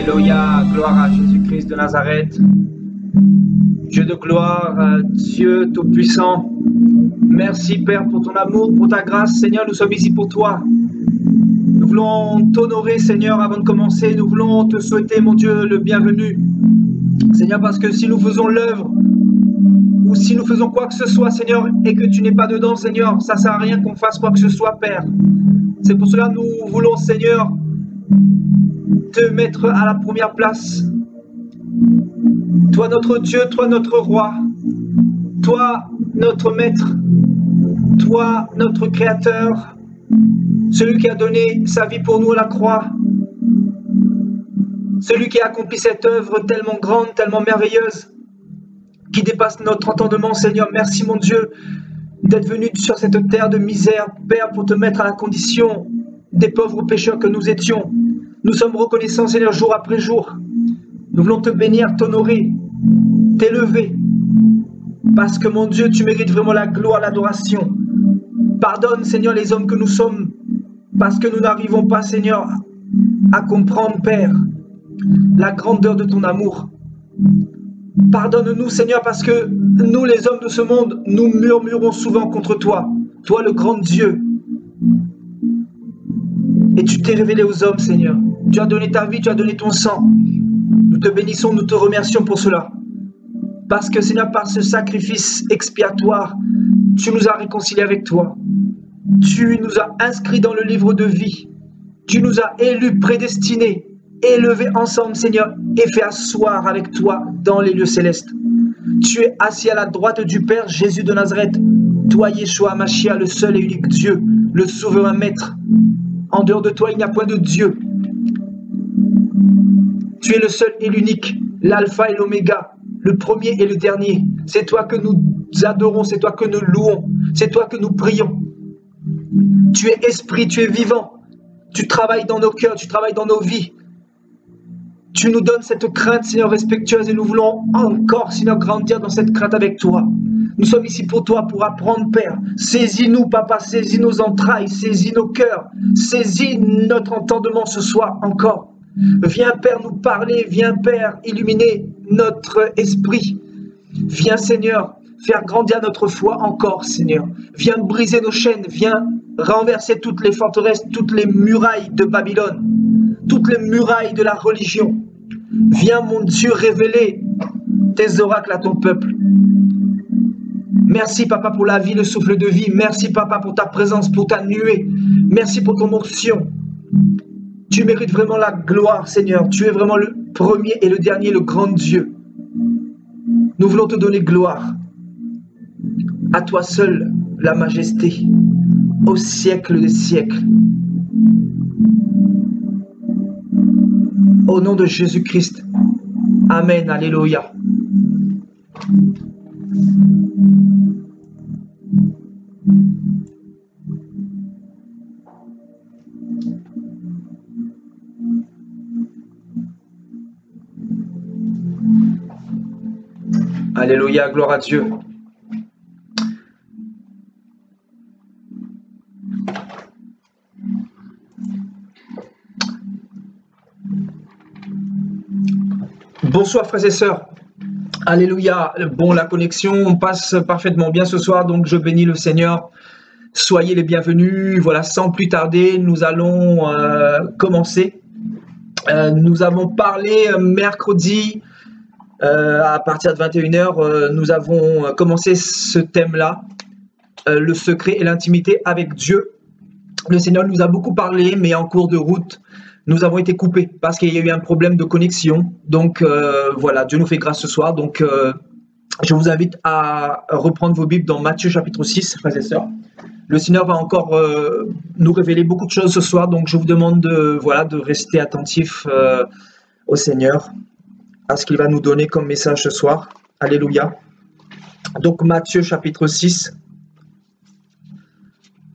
Alléluia, gloire à Jésus-Christ de Nazareth. Dieu de gloire, Dieu Tout-Puissant. Merci Père pour ton amour, pour ta grâce. Seigneur, nous sommes ici pour toi. Nous voulons t'honorer Seigneur avant de commencer. Nous voulons te souhaiter mon Dieu le bienvenu. Seigneur, parce que si nous faisons l'œuvre ou si nous faisons quoi que ce soit Seigneur et que tu n'es pas dedans Seigneur, ça ne sert à rien qu'on fasse quoi que ce soit Père. C'est pour cela que nous voulons Seigneur te mettre à la première place. Toi notre Dieu, toi notre roi, toi notre maître, toi notre créateur, celui qui a donné sa vie pour nous à la croix, celui qui a accompli cette œuvre tellement grande, tellement merveilleuse, qui dépasse notre entendement. Seigneur, merci mon Dieu d'être venu sur cette terre de misère, Père, pour te mettre à la condition des pauvres pécheurs que nous étions. Nous sommes reconnaissants, Seigneur, jour après jour. Nous voulons te bénir, t'honorer, t'élever. Parce que, mon Dieu, tu mérites vraiment la gloire, l'adoration. Pardonne, Seigneur, les hommes que nous sommes. Parce que nous n'arrivons pas, Seigneur, à comprendre, Père, la grandeur de ton amour. Pardonne-nous, Seigneur, parce que nous, les hommes de ce monde, nous murmurons souvent contre toi. Toi, le grand Dieu. Et tu t'es révélé aux hommes, Seigneur. Tu as donné ta vie, tu as donné ton sang. Nous te bénissons, nous te remercions pour cela. Parce que, Seigneur, par ce sacrifice expiatoire, tu nous as réconciliés avec toi. Tu nous as inscrits dans le livre de vie. Tu nous as élus, prédestinés, élevés ensemble, Seigneur, et fait asseoir avec toi dans les lieux célestes. Tu es assis à la droite du Père, Jésus de Nazareth. Toi, Yeshua Mashiach, le seul et unique Dieu, le souverain maître. En dehors de toi, il n'y a point de Dieu. Tu es le seul et l'unique, l'alpha et l'oméga, le premier et le dernier. C'est toi que nous adorons, c'est toi que nous louons, c'est toi que nous prions. Tu es esprit, tu es vivant. Tu travailles dans nos cœurs, tu travailles dans nos vies. Tu nous donnes cette crainte, Seigneur, respectueuse, et nous voulons encore, Seigneur, grandir dans cette crainte avec toi. Nous sommes ici pour toi, pour apprendre, Père. Saisis-nous, Papa, saisis nos entrailles, saisis nos cœurs, saisis notre entendement ce soir encore. Viens, Père, nous parler, viens, Père, illuminer notre esprit. Viens, Seigneur, faire grandir notre foi encore, Seigneur. Viens briser nos chaînes, viens renverser toutes les forteresses, toutes les murailles de Babylone, toutes les murailles de la religion. Viens, mon Dieu, révéler tes oracles à ton peuple. Merci, Papa, pour la vie, le souffle de vie. Merci, Papa, pour ta présence, pour ta nuée. Merci pour ton onction. Tu mérites vraiment la gloire, Seigneur. Tu es vraiment le premier et le dernier, le grand Dieu. Nous voulons te donner gloire. À toi seul, la majesté, au siècle des siècles. Au nom de Jésus-Christ. Amen. Alléluia. Alléluia, gloire à Dieu. Bonsoir frères et sœurs. Alléluia. Bon, la connexion passe parfaitement bien ce soir, donc je bénis le Seigneur. Soyez les bienvenus. Voilà, sans plus tarder, nous allons commencer. Nous avons parlé mercredi à partir de 21h. Nous avons commencé ce thème-là, le secret et l'intimité avec Dieu. Le Seigneur nous a beaucoup parlé, mais en cours de route, nous avons été coupés parce qu'il y a eu un problème de connexion. Donc voilà, Dieu nous fait grâce ce soir. Donc je vous invite à reprendre vos Bibles dans Matthieu chapitre 6, frères et sœurs. Le Seigneur va encore nous révéler beaucoup de choses ce soir. Donc je vous demande de rester attentifs au Seigneur, à ce qu'il va nous donner comme message ce soir. Alléluia. Donc Matthieu chapitre 6.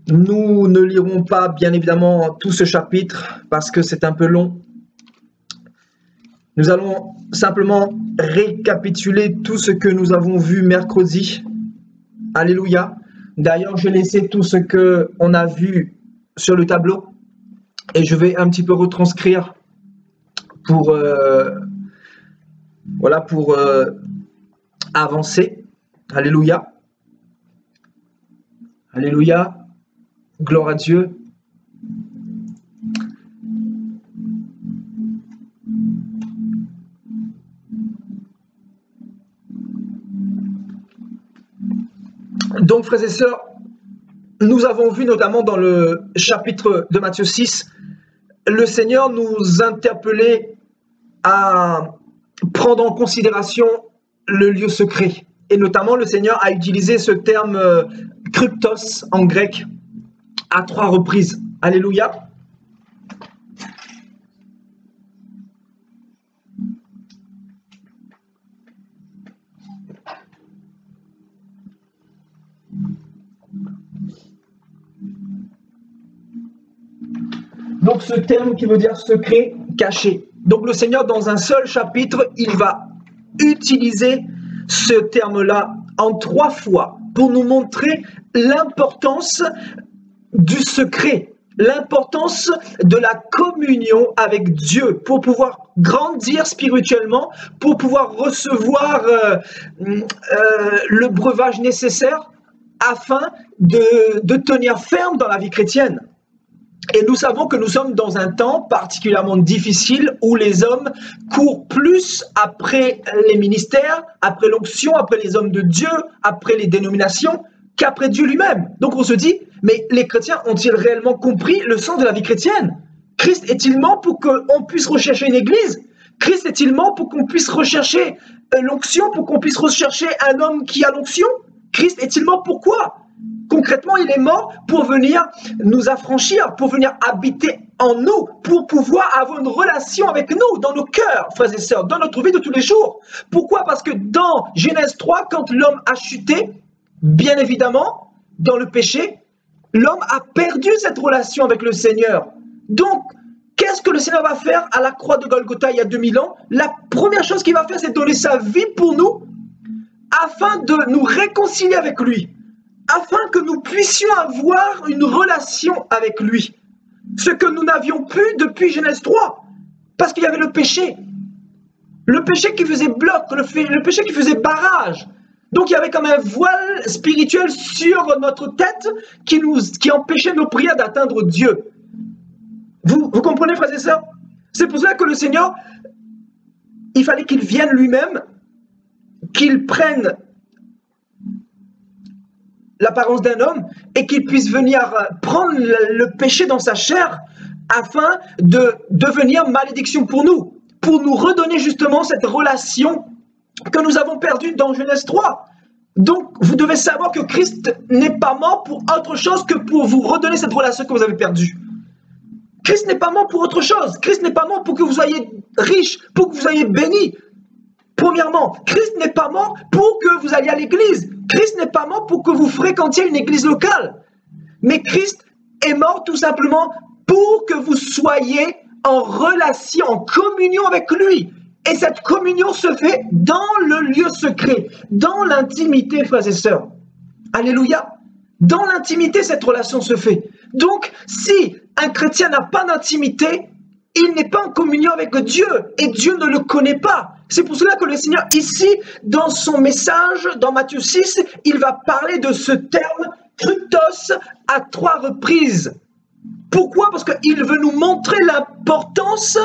Nous ne lirons pas bien évidemment tout ce chapitre parce que c'est un peu long. Nous allons simplement récapituler tout ce que nous avons vu mercredi. Alléluia. D'ailleurs, j'ai laissé tout ce qu'on a vu sur le tableau et je vais un petit peu retranscrire pour, voilà, pour avancer. Alléluia. Alléluia. Gloire à Dieu. Donc, frères et sœurs, nous avons vu notamment dans le chapitre de Matthieu 6, le Seigneur nous interpellait à prendre en considération le lieu secret. Et notamment, le Seigneur a utilisé ce terme kryptos en grec à 3 reprises. Alléluia. Donc ce terme qui veut dire secret, caché. Donc le Seigneur, dans un seul chapitre, il va utiliser ce terme-là en 3 fois pour nous montrer l'importance du secret, l'importance de la communion avec Dieu pour pouvoir grandir spirituellement, pour pouvoir recevoir le breuvage nécessaire afin de tenir ferme dans la vie chrétienne. Et nous savons que nous sommes dans un temps particulièrement difficile où les hommes courent plus après les ministères, après l'onction, après les hommes de Dieu, après les dénominations, qu'après Dieu lui-même. Donc on se dit, mais les chrétiens ont-ils réellement compris le sens de la vie chrétienne? Christ est-il mort pour qu'on puisse rechercher une église? Christ est-il mort pour qu'on puisse rechercher l'onction, pour qu'on puisse rechercher un homme qui a l'onction? Christ est-il mort pourquoi? Concrètement, il est mort pour venir nous affranchir, pour venir habiter en nous, pour pouvoir avoir une relation avec nous, dans nos cœurs, frères et sœurs, dans notre vie de tous les jours. Pourquoi? Parce que dans Genèse 3, quand l'homme a chuté, bien évidemment, dans le péché, l'homme a perdu cette relation avec le Seigneur. Donc, qu'est-ce que le Seigneur va faire à la croix de Golgotha il y a 2000 ans? La première chose qu'il va faire, c'est donner sa vie pour nous, afin de nous réconcilier avec lui, afin que nous puissions avoir une relation avec lui. Ce que nous n'avions plus depuis Genèse 3, parce qu'il y avait le péché. Le péché qui faisait bloc, le péché qui faisait barrage. Donc il y avait comme un voile spirituel sur notre tête qui empêchait nos prières d'atteindre Dieu. Vous comprenez, frères et sœurs? C'est pour cela que le Seigneur, il fallait qu'il vienne lui-même, qu'il prenne l'apparence d'un homme et qu'il puisse venir prendre le péché dans sa chair afin de devenir malédiction pour nous redonner justement cette relation que nous avons perdue dans Genèse 3. Donc, vous devez savoir que Christ n'est pas mort pour autre chose que pour vous redonner cette relation que vous avez perdue. Christ n'est pas mort pour autre chose. Christ n'est pas mort pour que vous soyez riche, pour que vous soyez béni. Premièrement, Christ n'est pas mort pour que vous alliez à l'église. Christ n'est pas mort pour que vous fréquentiez une église locale. Mais Christ est mort tout simplement pour que vous soyez en relation, en communion avec lui. Et cette communion se fait dans le lieu secret, dans l'intimité, frères et sœurs. Alléluia. Dans l'intimité, cette relation se fait. Donc, si un chrétien n'a pas d'intimité, il n'est pas en communion avec Dieu et Dieu ne le connaît pas. C'est pour cela que le Seigneur, ici, dans son message, dans Matthieu 6, il va parler de ce terme kryptos à 3 reprises. Pourquoi? Parce qu'il veut nous montrer l'importance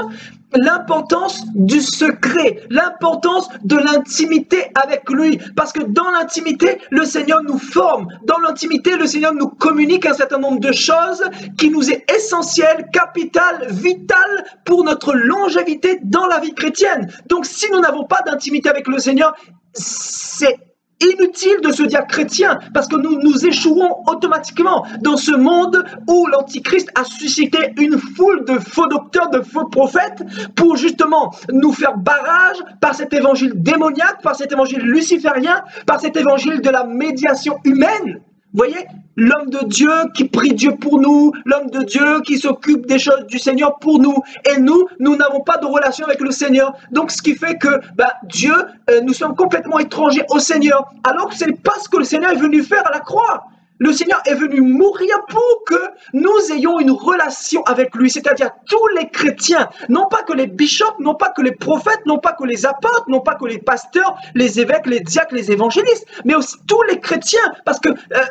du secret, l'importance de l'intimité avec lui. Parce que dans l'intimité, le Seigneur nous forme. Dans l'intimité, le Seigneur nous communique un certain nombre de choses qui nous est essentiel, capital, vital pour notre longévité dans la vie chrétienne. Donc si nous n'avons pas d'intimité avec le Seigneur, c'est inutile de se dire chrétien parce que nous échouons automatiquement dans ce monde où l'Antichrist a suscité une foule de faux docteurs, de faux prophètes pour justement nous faire barrage par cet évangile démoniaque, par cet évangile luciférien, par cet évangile de la médiation humaine. Vous voyez, l'homme de Dieu qui prie Dieu pour nous, l'homme de Dieu qui s'occupe des choses du Seigneur pour nous. Et nous n'avons pas de relation avec le Seigneur. Donc, ce qui fait que Dieu, nous sommes complètement étrangers au Seigneur. Alors que ce n'est pas ce que le Seigneur est venu faire à la croix. Le Seigneur est venu mourir pour que nous ayons une relation avec lui, c'est-à-dire tous les chrétiens, non pas que les bishops, non pas que les prophètes, non pas que les apôtres, non pas que les pasteurs, les évêques, les diacres, les évangélistes, mais aussi tous les chrétiens, parce que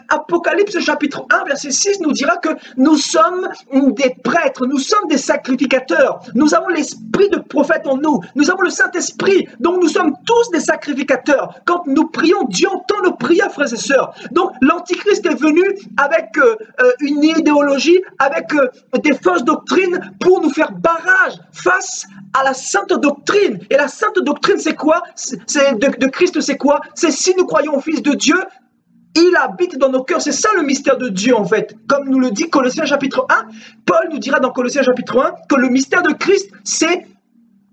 Apocalypse chapitre 1, verset 6 nous dira que nous sommes des prêtres, nous sommes des sacrificateurs, nous avons l'esprit de prophète en nous, nous avons le Saint-Esprit, donc nous sommes tous des sacrificateurs. Quand nous prions, Dieu entend nos prières, frères et sœurs. Donc l'Antichrist est venu avec une idéologie, avec des fausses doctrines pour nous faire barrage face à la sainte doctrine. Et la sainte doctrine, c'est quoi? De Christ, c'est quoi? C'est si nous croyons au Fils de Dieu, il habite dans nos cœurs. C'est ça le mystère de Dieu, en fait. Comme nous le dit Colossiens chapitre 1, Paul nous dira dans Colossiens chapitre 1 que le mystère de Christ, c'est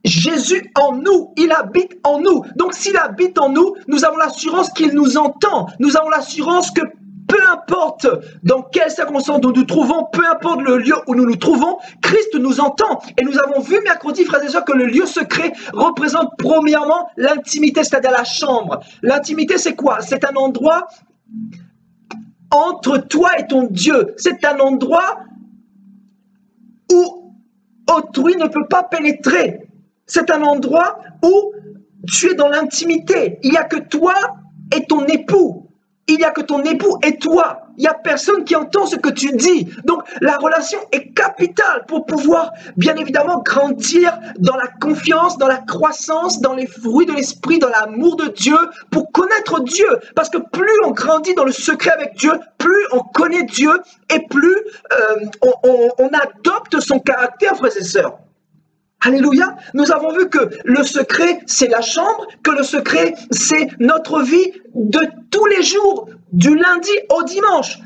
Jésus en nous, il habite en nous. Donc s'il habite en nous, nous avons l'assurance qu'il nous entend. Nous avons l'assurance que peu importe dans quelles circonstances nous nous trouvons, peu importe le lieu où nous nous trouvons, Christ nous entend. Et nous avons vu mercredi, frères et sœurs, que le lieu secret représente premièrement l'intimité, c'est-à-dire la chambre. L'intimité, c'est quoi? C'est un endroit entre toi et ton Dieu. C'est un endroit où autrui ne peut pas pénétrer. C'est un endroit où tu es dans l'intimité. Il n'y a que toi et ton époux. Il n'y a que ton époux et toi. Il n'y a personne qui entend ce que tu dis. Donc, la relation est capitale pour pouvoir, bien évidemment, grandir dans la confiance, dans la croissance, dans les fruits de l'esprit, dans l'amour de Dieu, pour connaître Dieu. Parce que plus on grandit dans le secret avec Dieu, plus on connaît Dieu et plus on adopte son caractère, frères et sœurs. Alléluia. Nous avons vu que le secret, c'est la chambre, que le secret, c'est notre vie de tous les jours, du lundi au dimanche,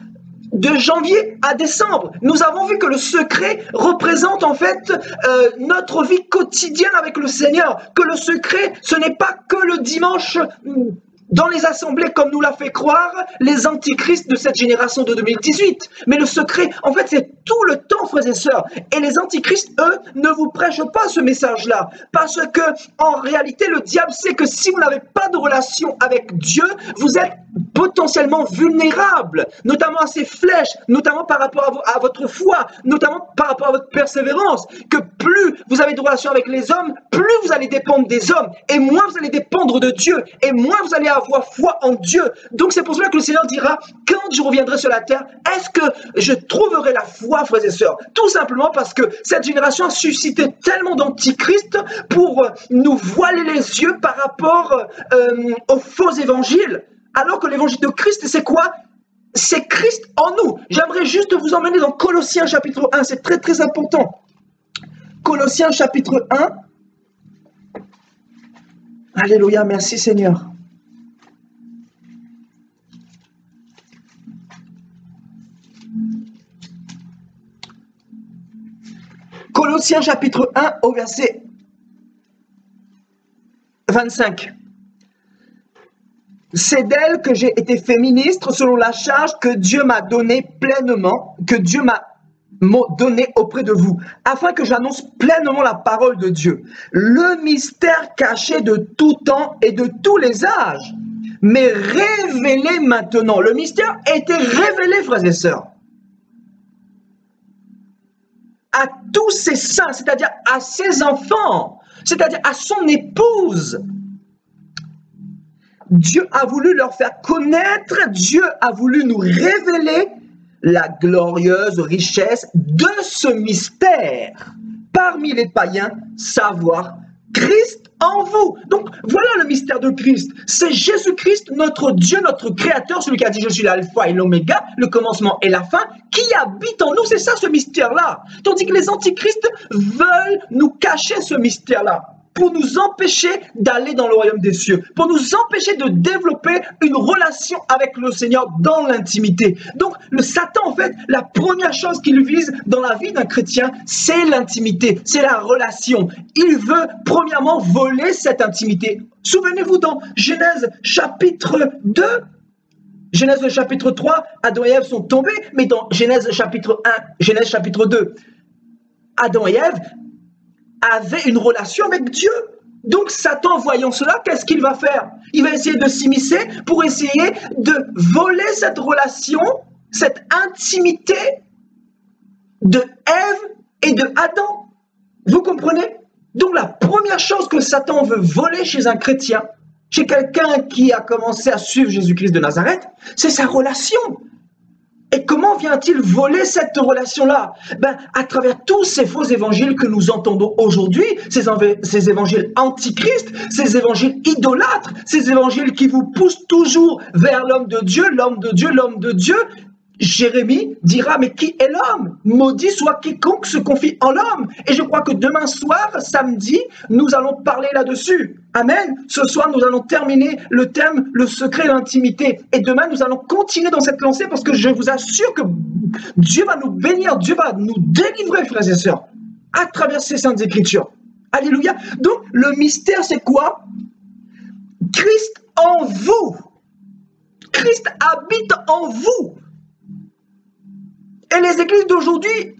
de janvier à décembre. Nous avons vu que le secret représente en fait notre vie quotidienne avec le Seigneur, que le secret, ce n'est pas que le dimanche dans les assemblées, comme nous l'a fait croire les antichrists de cette génération de 2018. Mais le secret, en fait, c'est tout le temps, frères et sœurs. Et les antichrists, eux, ne vous prêchent pas ce message-là. Parce que, en réalité, le diable sait que si vous n'avez pas de relation avec Dieu, vous êtes potentiellement vulnérable, notamment à ces flèches, notamment par rapport à votre foi, notamment par rapport à votre persévérance, que plus vous avez de relations avec les hommes, plus vous allez dépendre des hommes, et moins vous allez dépendre de Dieu, et moins vous allez avoir foi en Dieu. Donc c'est pour cela que le Seigneur dira, quand je reviendrai sur la terre, est-ce que je trouverai la foi, frères et sœurs? Tout simplement parce que cette génération a suscité tellement d'antichrists pour nous voiler les yeux par rapport aux faux évangiles. Alors que l'évangile de Christ, c'est quoi? C'est Christ en nous. J'aimerais juste vous emmener dans Colossiens chapitre 1. C'est très très important. Colossiens chapitre 1. Alléluia, merci Seigneur. Colossiens chapitre 1 au verset 25. C'est d'elle que j'ai été fait ministre selon la charge que Dieu m'a donnée pleinement, que Dieu m'a donné auprès de vous, afin que j'annonce pleinement la parole de Dieu, le mystère caché de tout temps et de tous les âges, mais révélé maintenant. Le mystère a été révélé, frères et sœurs, à tous ses saints, c'est-à-dire à ses enfants, c'est-à-dire à son épouse. Dieu a voulu leur faire connaître, Dieu a voulu nous révéler la glorieuse richesse de ce mystère parmi les païens, savoir Christ en vous. Donc voilà le mystère de Christ. C'est Jésus-Christ, notre Dieu, notre Créateur, celui qui a dit je suis l'alpha et l'oméga, le commencement et la fin, qui habite en nous. C'est ça ce mystère-là. Tandis que les antichrists veulent nous cacher ce mystère-là, pour nous empêcher d'aller dans le royaume des cieux, pour nous empêcher de développer une relation avec le Seigneur dans l'intimité. Donc, le Satan, en fait, la première chose qu'il vise dans la vie d'un chrétien, c'est l'intimité, c'est la relation. Il veut, premièrement, voler cette intimité. Souvenez-vous dans Genèse chapitre 2, Genèse chapitre 3, Adam et Ève sont tombés, mais dans Genèse chapitre 1, Genèse chapitre 2, Adam et Ève avait une relation avec Dieu. Donc Satan, voyant cela, qu'est-ce qu'il va faire? Il va essayer de s'immiscer pour essayer de voler cette relation cette intimité de Ève et de Adam. Vous comprenez? Donc la première chose que Satan veut voler chez un chrétien, chez quelqu'un qui a commencé à suivre Jésus-Christ de Nazareth, c'est sa relation. Et comment vient-il voler cette relation-là? À travers tous ces faux évangiles que nous entendons aujourd'hui, ces évangiles antichrist, ces évangiles idolâtres, ces évangiles qui vous poussent toujours vers l'homme de Dieu, l'homme de Dieu, l'homme de Dieu. Jérémie dira, mais qui est l'homme? Maudit soit quiconque se confie en l'homme. Et je crois que demain soir, samedi, nous allons parler là-dessus. Amen. Ce soir, nous allons terminer le thème, le secret de l'intimité. Et demain, nous allons continuer dans cette lancée parce que je vous assure que Dieu va nous bénir, Dieu va nous délivrer, frères et sœurs, à travers ces saintes écritures. Alléluia. Donc, le mystère, c'est quoi? Christ en vous. Christ habite en vous. Et les églises d'aujourd'hui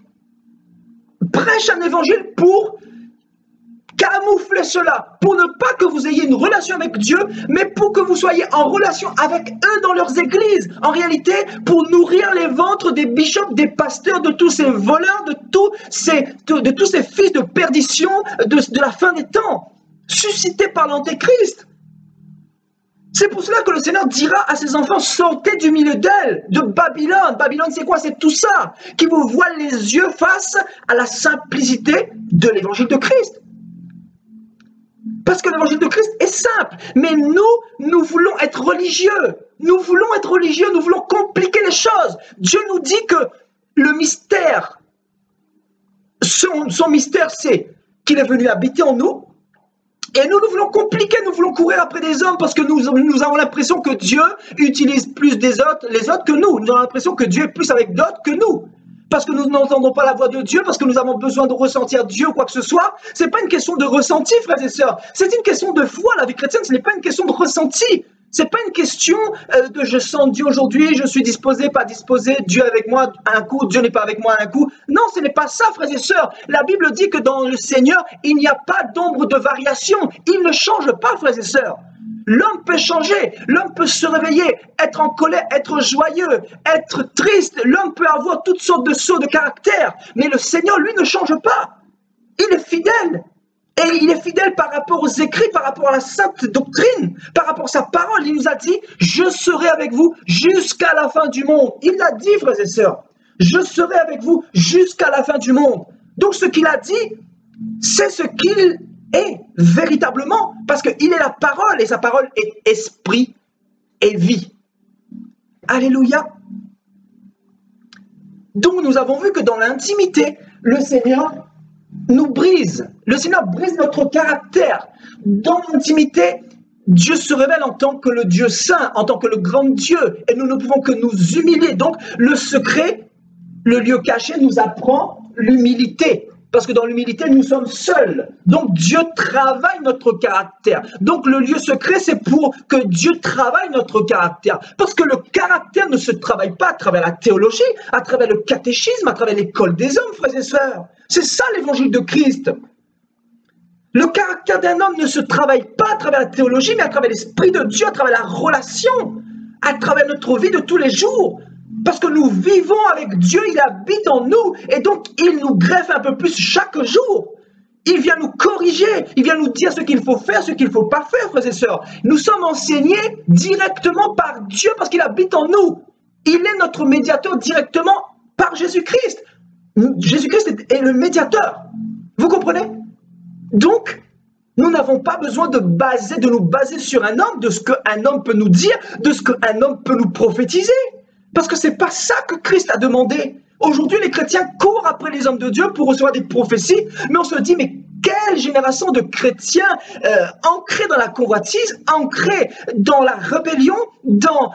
prêchent un évangile pour camoufler cela, pour ne pas que vous ayez une relation avec Dieu, mais pour que vous soyez en relation avec eux dans leurs églises. En réalité, pour nourrir les ventres des bishops, des pasteurs, de tous ces voleurs, de tous ces fils de perdition de la fin des temps, suscités par l'Antéchrist. C'est pour cela que le Seigneur dira à ses enfants, sortez du milieu d'elle, de Babylone. Babylone, c'est quoi? C'est tout ça qui vous voile les yeux face à la simplicité de l'évangile de Christ. Parce que l'évangile de Christ est simple. Mais nous voulons être religieux. Nous voulons être religieux, nous voulons compliquer les choses. Dieu nous dit que le mystère, son mystère, c'est qu'il est venu habiter en nous. Et nous voulons compliquer, nous voulons courir après des hommes parce que nous avons l'impression que Dieu utilise plus les autres que nous. Nous avons l'impression que Dieu est plus avec d'autres que nous. Parce que nous n'entendons pas la voix de Dieu, parce que nous avons besoin de ressentir Dieu ou quoi que ce soit. Ce n'est pas une question de ressenti, frères et sœurs. C'est une question de foi. La vie chrétienne, ce n'est pas une question de ressenti. Ce n'est pas une question de je sens Dieu aujourd'hui, je suis disposé, pas disposé, Dieu avec moi un coup, Dieu n'est pas avec moi un coup. Non, ce n'est pas ça, frères et sœurs. La Bible dit que dans le Seigneur, il n'y a pas d'ombre de variation. Il ne change pas, frères et sœurs. L'homme peut changer, l'homme peut se réveiller, être en colère, être joyeux, être triste. L'homme peut avoir toutes sortes de sauts de caractère. Mais le Seigneur, lui, ne change pas. Il est fidèle. Et il est fidèle par rapport aux écrits, par rapport à la sainte doctrine, par rapport à sa parole. Il nous a dit, je serai avec vous jusqu'à la fin du monde. Il l'a dit, frères et sœurs. Je serai avec vous jusqu'à la fin du monde. Donc ce qu'il a dit, c'est ce qu'il est véritablement, parce qu'il est la parole, et sa parole est esprit et vie. Alléluia. Donc nous avons vu que dans l'intimité, le Seigneur nous brise. Le Seigneur brise notre caractère. Dans l'intimité, Dieu se révèle en tant que le Dieu saint, en tant que le grand Dieu. Et nous ne pouvons que nous humilier. Donc, le secret, le lieu caché, nous apprend l'humilité. Parce que dans l'humilité, nous sommes seuls. Donc, Dieu travaille notre caractère. Donc, le lieu secret, c'est pour que Dieu travaille notre caractère. Parce que le caractère ne se travaille pas à travers la théologie, à travers le catéchisme, à travers l'école des hommes, frères et sœurs. C'est ça l'évangile de Christ. Le caractère d'un homme ne se travaille pas à travers la théologie, mais à travers l'Esprit de Dieu, à travers la relation, à travers notre vie de tous les jours. Parce que nous vivons avec Dieu, il habite en nous, et donc il nous greffe un peu plus chaque jour. Il vient nous corriger, il vient nous dire ce qu'il faut faire, ce qu'il ne faut pas faire, frères et sœurs. Nous sommes enseignés directement par Dieu parce qu'il habite en nous. Il est notre médiateur directement par Jésus-Christ. Jésus-Christ est le médiateur. Vous comprenez? Donc, nous n'avons pas besoin de nous baser sur un homme, de ce qu'un homme peut nous dire, de ce qu'un homme peut nous prophétiser. Parce que ce n'est pas ça que Christ a demandé. Aujourd'hui, les chrétiens courent après les hommes de Dieu pour recevoir des prophéties, mais on se dit, mais quelle génération de chrétiens ancrés dans la convoitise, ancrés dans la rébellion, dans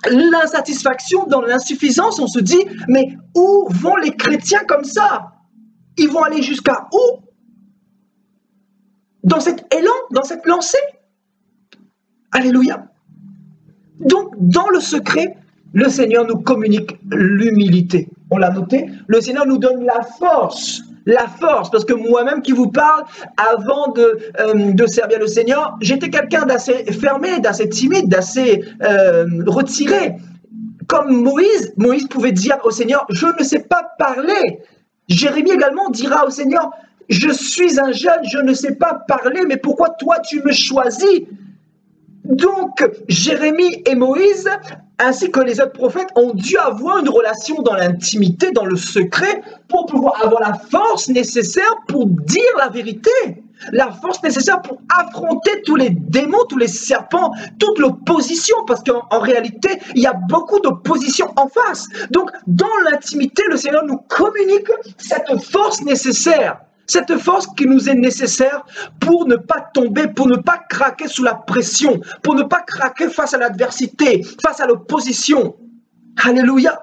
l'insatisfaction, dans l'insuffisance. On se dit, mais où vont les chrétiens comme ça? Ils vont aller jusqu'à où? Dans cet élan, dans cette lancée. Alléluia. Donc, dans le secret, le Seigneur nous communique l'humilité. On l'a noté. Le Seigneur nous donne la force. La force, parce que moi-même qui vous parle, avant de servir le Seigneur, j'étais quelqu'un d'assez fermé, d'assez timide, d'assez retiré. comme Moïse pouvait dire au Seigneur, je ne sais pas parler. Jérémie également dira au Seigneur, je suis un jeune, je ne sais pas parler, mais pourquoi toi tu me choisis? Donc, Jérémie et Moïse, ainsi que les autres prophètes, ont dû avoir une relation dans l'intimité, dans le secret, pour pouvoir avoir la force nécessaire pour dire la vérité. La force nécessaire pour affronter tous les démons, tous les serpents, toute l'opposition, parce qu'en réalité, il y a beaucoup d'opposition en face. Donc, dans l'intimité, le Seigneur nous communique cette force nécessaire. Cette force qui nous est nécessaire pour ne pas tomber, pour ne pas craquer sous la pression, pour ne pas craquer face à l'adversité, face à l'opposition. Alléluia.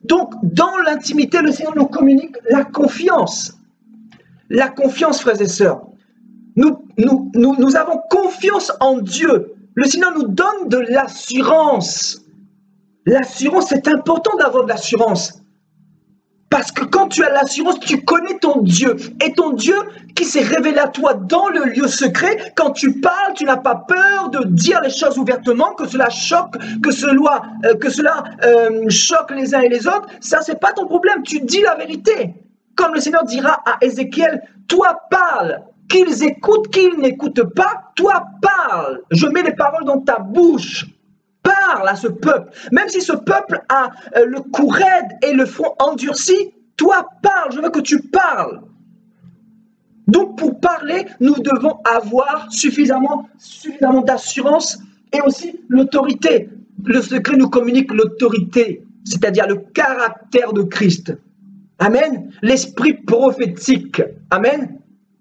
Donc, dans l'intimité, le Seigneur nous communique la confiance. La confiance, frères et sœurs. Nous avons confiance en Dieu. Le Seigneur nous donne de l'assurance. L'assurance, c'est important d'avoir de l'assurance. Parce que quand tu as l'assurance, tu connais ton Dieu. Et ton Dieu qui s'est révélé à toi dans le lieu secret, quand tu parles, tu n'as pas peur de dire les choses ouvertement, que cela choque, que cela choque les uns et les autres. Ça, c'est pas ton problème. Tu dis la vérité. Comme le Seigneur dira à Ézéchiel, toi parle. Qu'ils écoutent, qu'ils n'écoutent pas, toi parle. Je mets les paroles dans ta bouche. Parle à ce peuple. Même si ce peuple a le cou raide et le front endurci, toi parle, je veux que tu parles. Donc pour parler, nous devons avoir suffisamment d'assurance et aussi l'autorité. Le secret nous communique l'autorité, c'est-à-dire le caractère de Christ. Amen. L'esprit prophétique. Amen.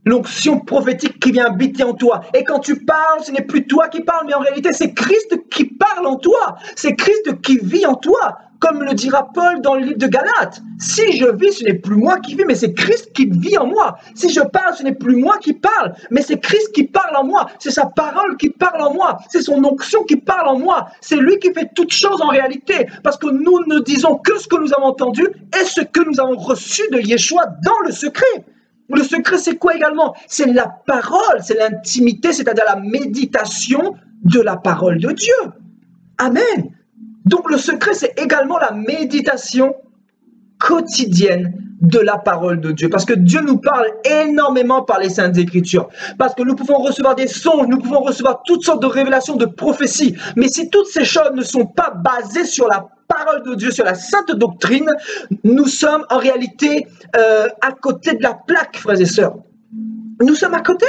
L'onction prophétique qui vient habiter en toi. Et quand tu parles, ce n'est plus toi qui parles, mais en réalité, c'est Christ qui parle en toi. C'est Christ qui vit en toi. Comme le dira Paul dans le livre de Galates. Si je vis, ce n'est plus moi qui vis, mais c'est Christ qui vit en moi. Si je parle, ce n'est plus moi qui parle, mais c'est Christ qui parle en moi. C'est sa parole qui parle en moi. C'est son onction qui parle en moi. C'est lui qui fait toutes choses en réalité. Parce que nous ne disons que ce que nous avons entendu et ce que nous avons reçu de Yeshua dans le secret. Le secret, c'est quoi également? C'est la parole, c'est l'intimité, c'est-à-dire la méditation de la parole de Dieu. Amen. Donc le secret, c'est également la méditation quotidienne de la parole de Dieu. Parce que Dieu nous parle énormément par les Saintes Écritures. Parce que nous pouvons recevoir des songes, nous pouvons recevoir toutes sortes de révélations, de prophéties. Mais si toutes ces choses ne sont pas basées sur la parole de Dieu, sur la sainte doctrine, nous sommes en réalité à côté de la plaque, frères et sœurs. Nous sommes à côté.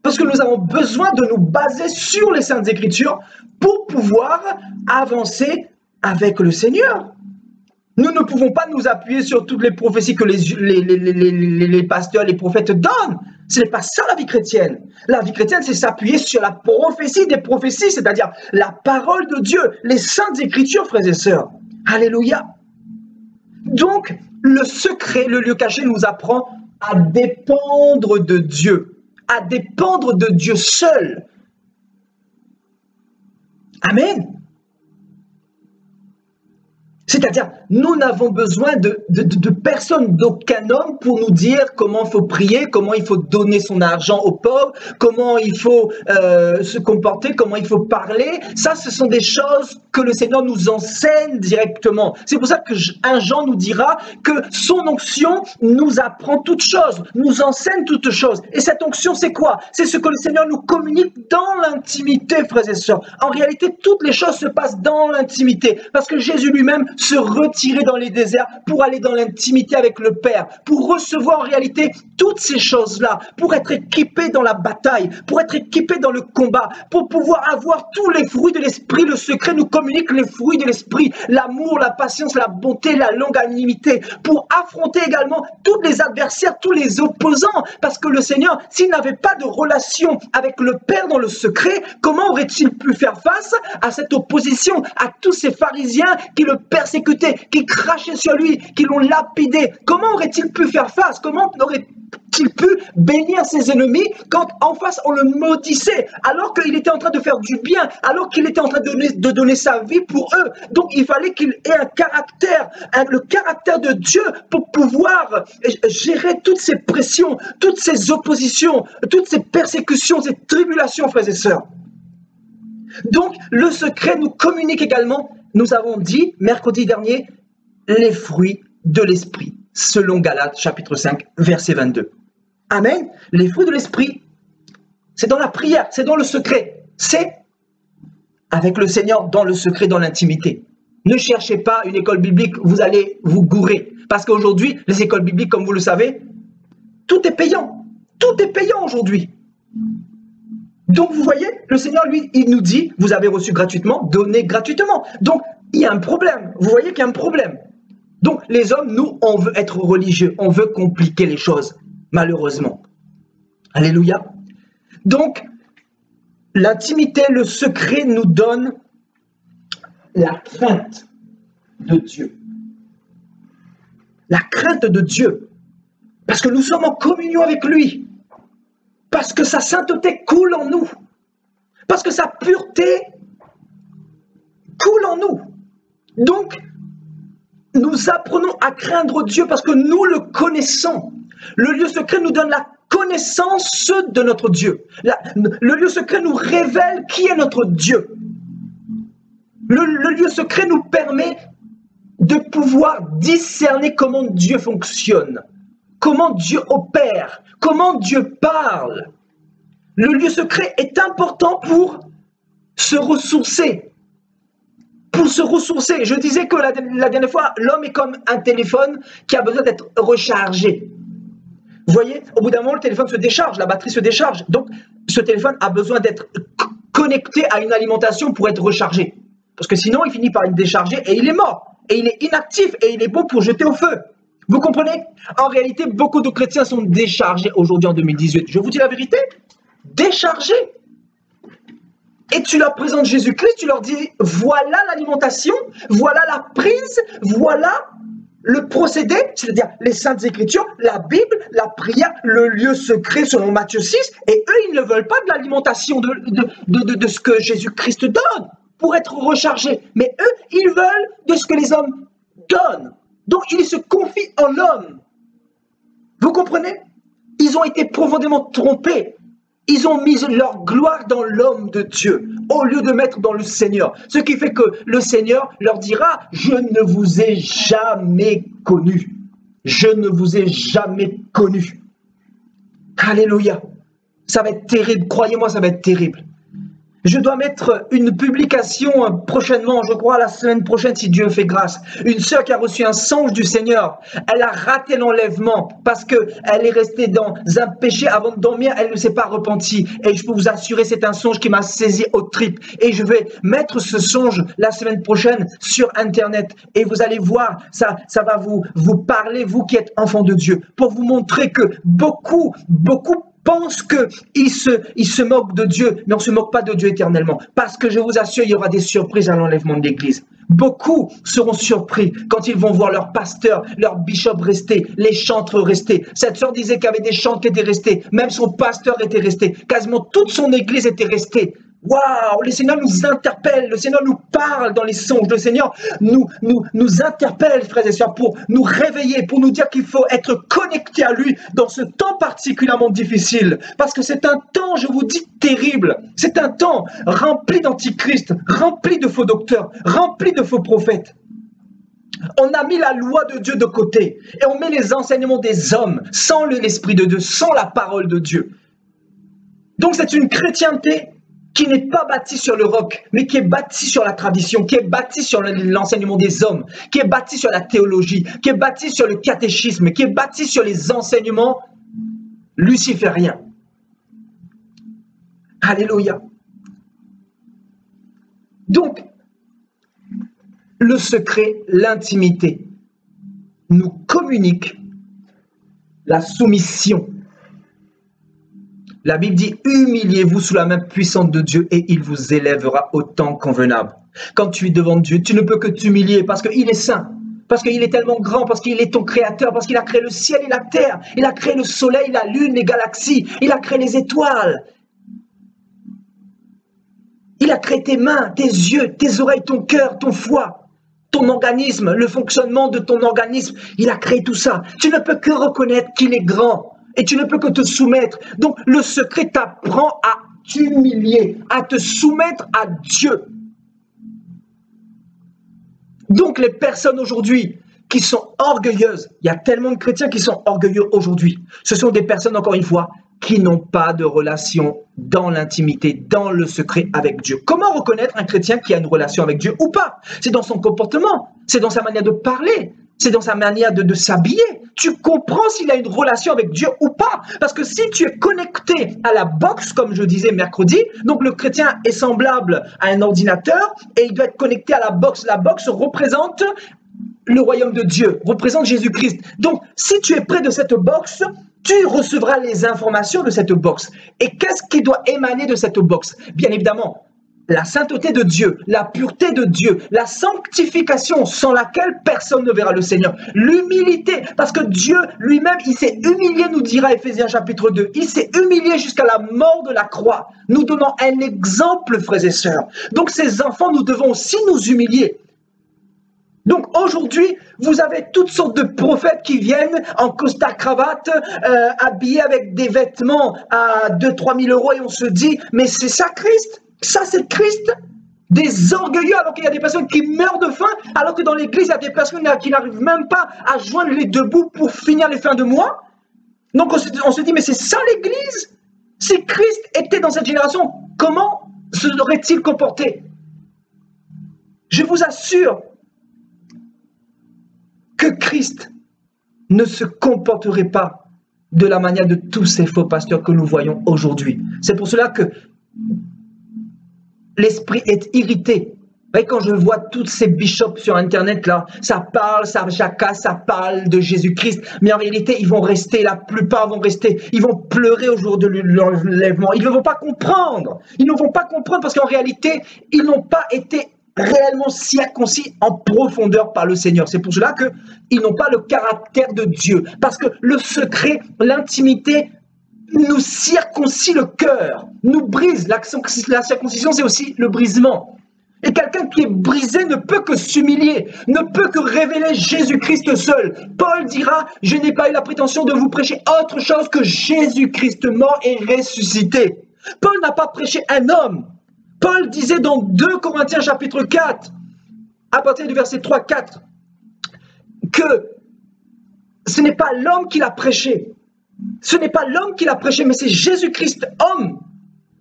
Parce que nous avons besoin de nous baser sur les Saintes Écritures pour pouvoir avancer avec le Seigneur. Nous ne pouvons pas nous appuyer sur toutes les prophéties que les pasteurs, les prophètes donnent. Ce n'est pas ça la vie chrétienne. La vie chrétienne, c'est s'appuyer sur la prophétie des prophéties, c'est-à-dire la parole de Dieu, les Saintes Écritures, frères et sœurs. Alléluia. Donc, le secret, le lieu caché nous apprend à dépendre de Dieu, à dépendre de Dieu seul. Amen. C'est-à-dire, nous n'avons besoin de personne, d'aucun homme pour nous dire comment il faut prier, comment il faut donner son argent aux pauvres, comment il faut se comporter, comment il faut parler. Ça, ce sont des choses que le Seigneur nous enseigne directement. C'est pour ça que Jean nous dira que son onction nous apprend toutes choses, nous enseigne toutes choses. Et cette onction, c'est quoi? C'est ce que le Seigneur nous communique dans l'intimité, frères et sœurs. En réalité, toutes les choses se passent dans l'intimité, parce que Jésus lui-même se retirer dans les déserts pour aller dans l'intimité avec le Père, pour recevoir en réalité toutes ces choses-là, pour être équipé dans la bataille, pour être équipé dans le combat, pour pouvoir avoir tous les fruits de l'esprit. Le secret nous communique les fruits de l'esprit, l'amour, la patience, la bonté, la longanimité, pour affronter également tous les adversaires, tous les opposants, parce que le Seigneur, s'il n'avait pas de relation avec le Père dans le secret, comment aurait-il pu faire face à cette opposition, à tous ces pharisiens qui le persécutés, qui crachaient sur lui, qui l'ont lapidé? Comment aurait-il pu faire face? Comment aurait-il pu bénir ses ennemis quand en face on le maudissait, alors qu'il était en train de faire du bien, alors qu'il était en train de donner sa vie pour eux? Donc il fallait qu'il ait un caractère, le caractère de Dieu pour pouvoir gérer toutes ces pressions, toutes ces oppositions, toutes ces persécutions, ces tribulations, frères et sœurs. Donc, le secret nous communique également, nous avons dit mercredi dernier, les fruits de l'esprit, selon Galates chapitre 5, verset 22. Amen. Les fruits de l'esprit, c'est dans la prière, c'est dans le secret, c'est avec le Seigneur dans le secret, dans l'intimité. Ne cherchez pas une école biblique, vous allez vous gourer. Parce qu'aujourd'hui, les écoles bibliques, comme vous le savez, tout est payant. Tout est payant aujourd'hui. Donc, vous voyez, le Seigneur, lui, il nous dit, vous avez reçu gratuitement, donnez gratuitement. Donc, il y a un problème. Vous voyez qu'il y a un problème. Donc, les hommes, nous, on veut être religieux. On veut compliquer les choses, malheureusement. Alléluia. Donc, l'intimité, le secret nous donne la crainte de Dieu. La crainte de Dieu. Parce que nous sommes en communion avec lui. Parce que sa sainteté coule en nous. Parce que sa pureté coule en nous. Donc, nous apprenons à craindre Dieu parce que nous le connaissons. Le lieu secret nous donne la connaissance de notre Dieu. Le lieu secret nous révèle qui est notre Dieu. Le lieu secret nous permet de pouvoir discerner comment Dieu fonctionne, comment Dieu opère, comment Dieu parle. Le lieu secret est important pour se ressourcer. Pour se ressourcer. Je disais que la dernière fois, l'homme est comme un téléphone qui a besoin d'être rechargé. Vous voyez, au bout d'un moment, le téléphone se décharge, la batterie se décharge. Donc, ce téléphone a besoin d'être connecté à une alimentation pour être rechargé. Parce que sinon, il finit par être déchargé et il est mort. Et il est inactif et il est bon pour jeter au feu. Vous comprenez? En réalité, beaucoup de chrétiens sont déchargés aujourd'hui en 2018. Je vous dis la vérité, déchargés. Et tu leur présentes Jésus-Christ, tu leur dis, voilà l'alimentation, voilà la prise, voilà le procédé, c'est-à-dire les Saintes Écritures, la Bible, la prière, le lieu secret selon Matthieu 6, et eux, ils ne veulent pas de l'alimentation de ce que Jésus-Christ donne pour être rechargés. Mais eux, ils veulent de ce que les hommes donnent. Donc, ils se confient en l'homme. Vous comprenez? Ils ont été profondément trompés. Ils ont mis leur gloire dans l'homme de Dieu, au lieu de mettre dans le Seigneur. Ce qui fait que le Seigneur leur dira, je ne vous ai jamais connu. Je ne vous ai jamais connu. Alléluia. Ça va être terrible, croyez-moi, ça va être terrible. Je dois mettre une publication prochainement, je crois la semaine prochaine si Dieu fait grâce. Une sœur qui a reçu un songe du Seigneur. Elle a raté l'enlèvement parce qu'elle est restée dans un péché avant de dormir. Elle ne s'est pas repentie. Et je peux vous assurer, c'est un songe qui m'a saisi aux tripes. Et je vais mettre ce songe la semaine prochaine sur Internet. Et vous allez voir, ça va vous parler, vous qui êtes enfants de Dieu, pour vous montrer que beaucoup pensent qu'ils se moquent de Dieu, mais on ne se moque pas de Dieu éternellement. Parce que je vous assure, il y aura des surprises à l'enlèvement de l'Église. Beaucoup seront surpris quand ils vont voir leur pasteur, leur bishop rester, les chantres rester. Cette sœur disait qu'il y avait des chantres qui étaient restés, même son pasteur était resté, quasiment toute son Église était restée. Waouh, le Seigneur nous interpelle, le Seigneur nous parle dans les songes, le Seigneur nous interpelle, frères et sœurs, pour nous réveiller, pour nous dire qu'il faut être connecté à lui dans ce temps particulièrement difficile. Parce que c'est un temps, je vous dis, terrible. C'est un temps rempli d'antichrist, rempli de faux docteurs, rempli de faux prophètes. On a mis la loi de Dieu de côté et on met les enseignements des hommes sans l'Esprit de Dieu, sans la parole de Dieu. Donc c'est une chrétienté qui n'est pas bâti sur le roc, mais qui est bâti sur la tradition, qui est bâti sur l'enseignement des hommes, qui est bâti sur la théologie, qui est bâti sur le catéchisme, qui est bâti sur les enseignements lucifériens. Alléluia. Donc, le secret, l'intimité, nous communique la soumission. La Bible dit, humiliez-vous sous la main puissante de Dieu et il vous élèvera au temps convenable. Quand tu es devant Dieu, tu ne peux que t'humilier parce qu'il est saint, parce qu'il est tellement grand, parce qu'il est ton créateur, parce qu'il a créé le ciel et la terre, il a créé le soleil, la lune, les galaxies, il a créé les étoiles. Il a créé tes mains, tes yeux, tes oreilles, ton cœur, ton foie, ton organisme, le fonctionnement de ton organisme. Il a créé tout ça. Tu ne peux que reconnaître qu'il est grand. Et tu ne peux que te soumettre. Donc, le secret t'apprend à t'humilier, à te soumettre à Dieu. Donc les personnes aujourd'hui qui sont orgueilleuses, il y a tellement de chrétiens qui sont orgueilleux aujourd'hui. Ce sont des personnes, encore une fois, qui n'ont pas de relation dans l'intimité, dans le secret avec Dieu. Comment reconnaître un chrétien qui a une relation avec Dieu ou pas? C'est dans son comportement, c'est dans sa manière de parler, c'est dans sa manière de s'habiller. Tu comprends s'il a une relation avec Dieu ou pas. Parce que si tu es connecté à la box, comme je disais mercredi, donc le chrétien est semblable à un ordinateur et il doit être connecté à la box. La box représente le royaume de Dieu, représente Jésus-Christ. Donc, si tu es près de cette box, tu recevras les informations de cette box. Et qu'est-ce qui doit émaner de cette box? Bien évidemment, la sainteté de Dieu, la pureté de Dieu, la sanctification sans laquelle personne ne verra le Seigneur. L'humilité, parce que Dieu lui-même, il s'est humilié, nous dira Éphésiens chapitre 2. Il s'est humilié jusqu'à la mort de la croix. Nous donnons un exemple, frères et sœurs. Donc ces enfants, nous devons aussi nous humilier. Donc aujourd'hui, vous avez toutes sortes de prophètes qui viennent en costard-cravate, habillés avec des vêtements à 2-3 000 euros et on se dit, mais c'est ça Christ? Ça c'est Christ? Des orgueilleux alors qu'il y a des personnes qui meurent de faim, alors que dans l'église, il y a des personnes qui n'arrivent même pas à joindre les deux bouts pour finir les fins de mois. Donc on se dit, mais c'est ça l'église? Si Christ était dans cette génération, comment serait-il comporté? Je vous assure que Christ ne se comporterait pas de la manière de tous ces faux pasteurs que nous voyons aujourd'hui. C'est pour cela que l'esprit est irrité. Vous voyez, quand je vois tous ces bishops sur Internet, là, ça parle, ça jacasse, ça parle de Jésus-Christ, mais en réalité, ils vont rester, la plupart vont rester, ils vont pleurer au jour de l'enlèvement. Ils ne vont pas comprendre. Ils ne vont pas comprendre parce qu'en réalité, ils n'ont pas été réellement circoncis en profondeur par le Seigneur. C'est pour cela qu'ils n'ont pas le caractère de Dieu. Parce que le secret, l'intimité, nous circoncis le cœur, nous brise. La circoncision, c'est aussi le brisement. Et quelqu'un qui est brisé ne peut que s'humilier, ne peut que révéler Jésus-Christ seul. Paul dira, je n'ai pas eu la prétention de vous prêcher autre chose que Jésus-Christ mort et ressuscité. Paul n'a pas prêché un homme. Paul disait dans 2 Corinthiens chapitre 4, à partir du verset 3-4, que ce n'est pas l'homme qui l'a prêché. Ce n'est pas l'homme qui l'a prêché, mais c'est Jésus-Christ homme.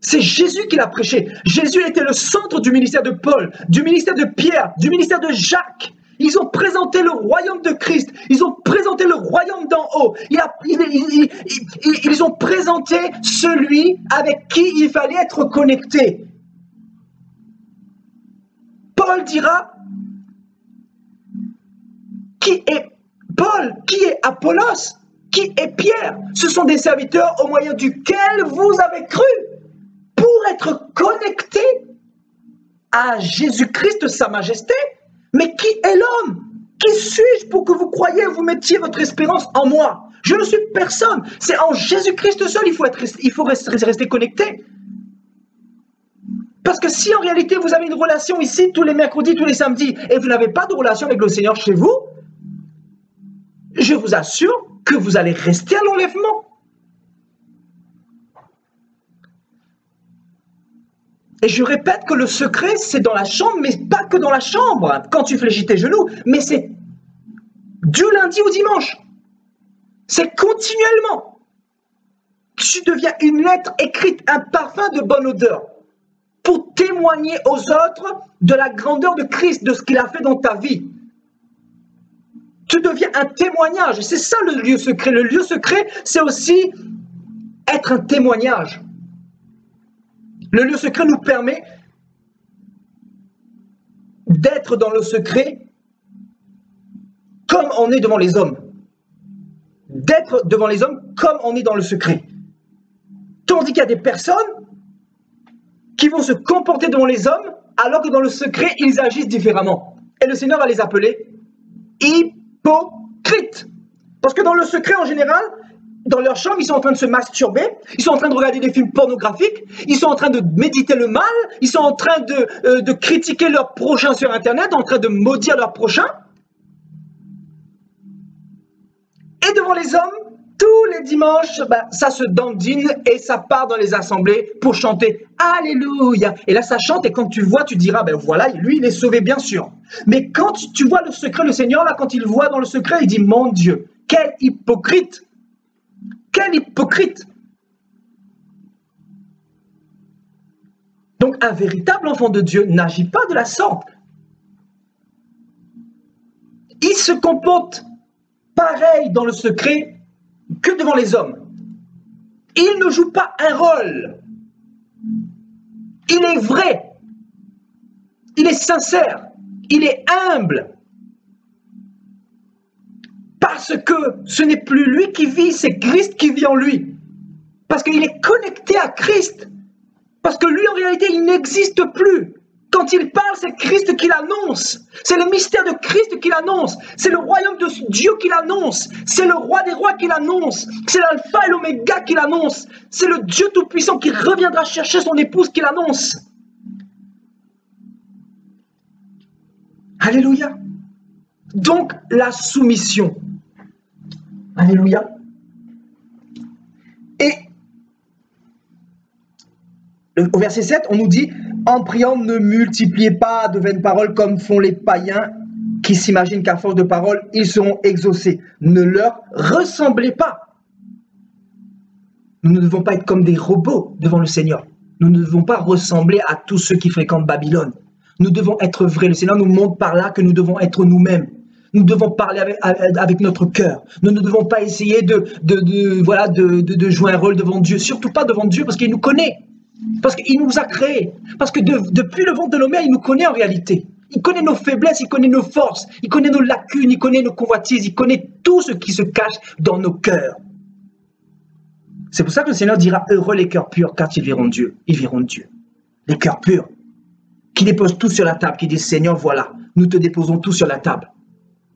C'est Jésus qui l'a prêché. Jésus était le centre du ministère de Paul, du ministère de Pierre, du ministère de Jacques. Ils ont présenté le royaume de Christ. Ils ont présenté le royaume d'en haut. Ils ont présenté celui avec qui il fallait être connecté. Paul dira, qui est Paul, qui est Apollos, qui est Pierre? Ce sont des serviteurs au moyen duquel vous avez cru pour être connectés à Jésus-Christ, sa majesté. Mais qui est l'homme? Qui suis-je pour que vous croyiez, vous mettiez votre espérance en moi? Je ne suis personne. C'est en Jésus-Christ seul, il faut rester connecté. Parce que si en réalité vous avez une relation ici tous les mercredis, tous les samedis, et vous n'avez pas de relation avec le Seigneur chez vous, je vous assure que vous allez rester à l'enlèvement. Et je répète que le secret, c'est dans la chambre, mais pas que dans la chambre, quand tu fléchis tes genoux, mais c'est du lundi au dimanche. C'est continuellement. Tu deviens une lettre écrite, un parfum de bonne odeur, pour témoigner aux autres de la grandeur de Christ, de ce qu'il a fait dans ta vie. Tu deviens un témoignage. C'est ça le lieu secret. Le lieu secret, c'est aussi être un témoignage. Le lieu secret nous permet d'être dans le secret comme on est devant les hommes. D'être devant les hommes comme on est dans le secret. Tandis qu'il y a des personnes qui vont se comporter devant les hommes alors que dans le secret, ils agissent différemment. Et le Seigneur va les appeler hypocrites. Parce que dans le secret, en général, dans leur chambre, ils sont en train de se masturber, ils sont en train de regarder des films pornographiques, ils sont en train de méditer le mal, ils sont en train de critiquer leur prochain sur Internet, en train de maudire leur prochain. Et devant les hommes, Tous les dimanches, ça se dandine et ça part dans les assemblées pour chanter Alléluia. Et là, ça chante et quand tu vois, tu diras, voilà, lui, il est sauvé, bien sûr. Mais quand tu vois le secret, le Seigneur, là, quand il voit dans le secret, il dit, mon Dieu, quel hypocrite! Quel hypocrite! Donc, un véritable enfant de Dieu n'agit pas de la sorte. Il se comporte pareil dans le secret que devant les hommes. Il ne joue pas un rôle. Il est vrai. Il est sincère. Il est humble. Parce que ce n'est plus lui qui vit, c'est Christ qui vit en lui. Parce qu'il est connecté à Christ. Parce que lui, en réalité, il n'existe plus. Quand il parle, c'est Christ qui l'annonce. C'est le mystère de Christ qui l'annonce. C'est le royaume de Dieu qui l'annonce. C'est le roi des rois qui l'annonce. C'est l'alpha et l'oméga qui l'annonce. C'est le Dieu tout-puissant qui reviendra chercher son épouse qui l'annonce. Alléluia. Donc, la soumission. Alléluia. Et au verset 7, on nous dit « En priant, ne multipliez pas de vaines paroles comme font les païens qui s'imaginent qu'à force de paroles, ils seront exaucés. Ne leur ressemblez pas. » Nous ne devons pas être comme des robots devant le Seigneur. Nous ne devons pas ressembler à tous ceux qui fréquentent Babylone. Nous devons être vrais. Le Seigneur nous montre par là que nous devons être nous-mêmes. Nous devons parler avec notre cœur. Nous ne devons pas essayer de jouer un rôle devant Dieu. Surtout pas devant Dieu parce qu'il nous connaît. Parce qu'il nous a créés. Parce que depuis le ventre de nos mères, il nous connaît en réalité. Il connaît nos faiblesses, il connaît nos forces, il connaît nos lacunes, il connaît nos convoitises, il connaît tout ce qui se cache dans nos cœurs. C'est pour ça que le Seigneur dira « Heureux les cœurs purs, car ils verront Dieu. » Ils verront Dieu. Les cœurs purs, qui déposent tout sur la table, qui disent « Seigneur, voilà, nous te déposons tout sur la table.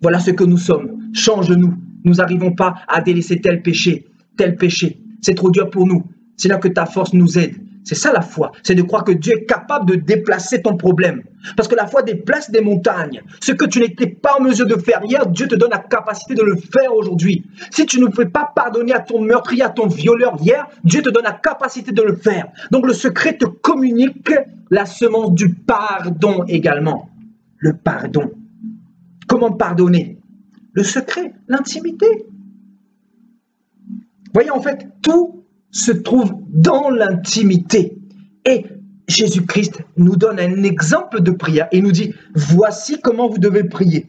Voilà ce que nous sommes. Change-nous. Nous n'arrivons pas à délaisser tel péché. C'est trop dur pour nous. C'est là que ta force nous aide. » C'est ça la foi, c'est de croire que Dieu est capable de déplacer ton problème. Parce que la foi déplace des montagnes. Ce que tu n'étais pas en mesure de faire hier, Dieu te donne la capacité de le faire aujourd'hui. Si tu ne pouvais pas pardonner à ton meurtrier, à ton violeur hier, Dieu te donne la capacité de le faire. Donc le secret te communique la semence du pardon également. Le pardon. Comment pardonner? Le secret, l'intimité. Voyez, en fait, tout se trouve dans l'intimité. Et Jésus-Christ nous donne un exemple de prière et nous dit, voici comment vous devez prier.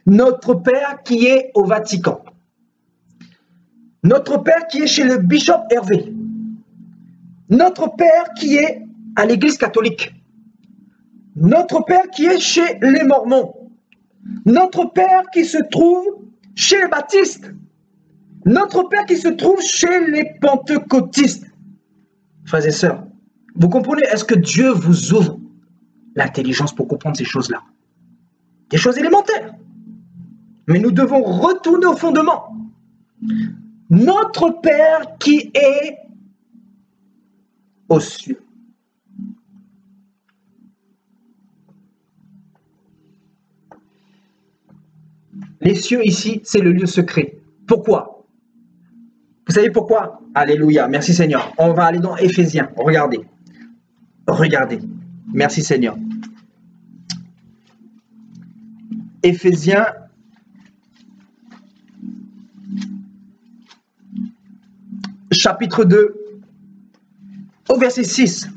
Notre Père qui est au Vatican. Notre Père qui est chez le bishop Hervé. Notre Père qui est à l'Église catholique. Notre Père qui est chez les Mormons. Notre Père qui se trouve chez les Baptistes. Notre Père qui se trouve chez les pentecôtistes. Frères et sœurs, vous comprenez, est-ce que Dieu vous ouvre l'intelligence pour comprendre ces choses-là? Des choses élémentaires. Mais nous devons retourner au fondement. Notre Père qui est aux cieux. Les cieux ici, c'est le lieu secret. Pourquoi? Vous savez pourquoi? Alléluia, merci Seigneur. On va aller dans Éphésiens. Regardez. Regardez. Merci Seigneur. Éphésiens. Chapitre 2. Au verset 6.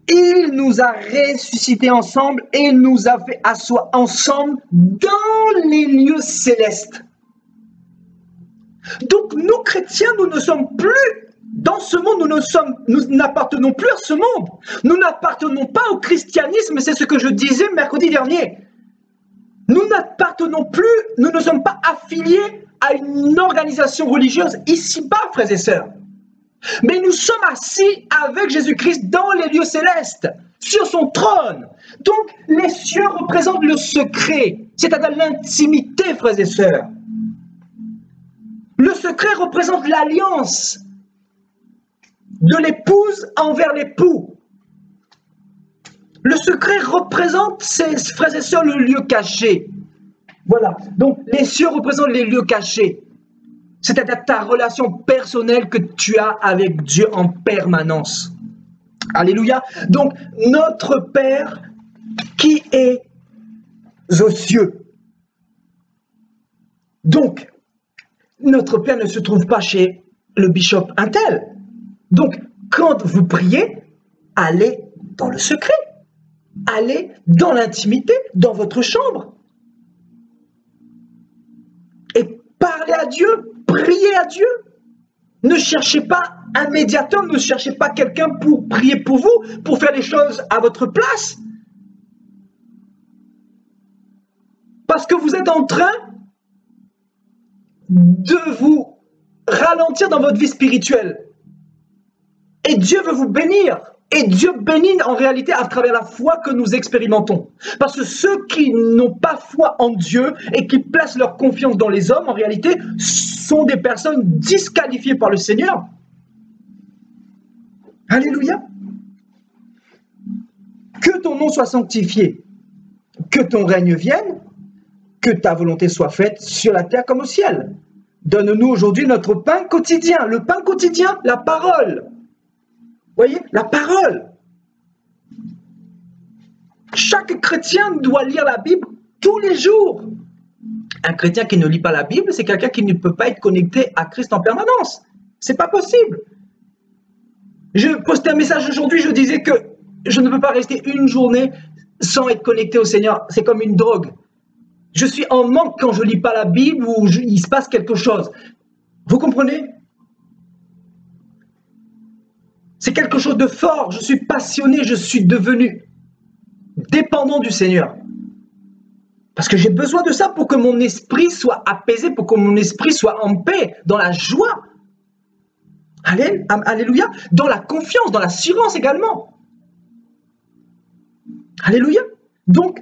Il nous a ressuscités ensemble et nous a fait asseoir ensemble dans les lieux célestes. Donc nous chrétiens, nous ne sommes plus dans ce monde, nous n'appartenons plus à ce monde. Nous n'appartenons pas au christianisme, c'est ce que je disais mercredi dernier. Nous n'appartenons plus, nous ne sommes pas affiliés à une organisation religieuse ici-bas, frères et sœurs. Mais nous sommes assis avec Jésus-Christ dans les lieux célestes, sur son trône. Donc les cieux représentent le secret, c'est-à-dire l'intimité, frères et sœurs. Le secret représente l'alliance de l'épouse envers l'époux. Le secret représente, frères et sœurs, le lieu caché. Voilà. Donc, les cieux représentent les lieux cachés. C'est-à-dire ta relation personnelle que tu as avec Dieu en permanence. Alléluia. Donc, notre Père qui est aux cieux. Donc, notre Père ne se trouve pas chez le bishop untel. Donc, quand vous priez, allez dans le secret. Allez dans l'intimité, dans votre chambre. Et parlez à Dieu, priez à Dieu. Ne cherchez pas un médiateur, ne cherchez pas quelqu'un pour prier pour vous, pour faire les choses à votre place. Parce que vous êtes en train de vous ralentir dans votre vie spirituelle. Et Dieu veut vous bénir. Et Dieu bénit en réalité à travers la foi que nous expérimentons. Parce que ceux qui n'ont pas foi en Dieu et qui placent leur confiance dans les hommes, en réalité, sont des personnes disqualifiées par le Seigneur. Alléluia. Que ton nom soit sanctifié, que ton règne vienne, que ta volonté soit faite sur la terre comme au ciel. Donne-nous aujourd'hui notre pain quotidien. Le pain quotidien, la parole. Voyez, la parole. Chaque chrétien doit lire la Bible tous les jours. Un chrétien qui ne lit pas la Bible, c'est quelqu'un qui ne peut pas être connecté à Christ en permanence. C'est pas possible. Je postais un message aujourd'hui, je disais que je ne peux pas rester une journée sans être connecté au Seigneur. C'est comme une drogue. Je suis en manque quand je ne lis pas la Bible ou il se passe quelque chose. Vous comprenez? C'est quelque chose de fort. Je suis passionné, je suis devenu dépendant du Seigneur. Parce que j'ai besoin de ça pour que mon esprit soit apaisé, pour que mon esprit soit en paix, dans la joie. Alléluia. Dans la confiance, dans l'assurance également. Alléluia. Donc,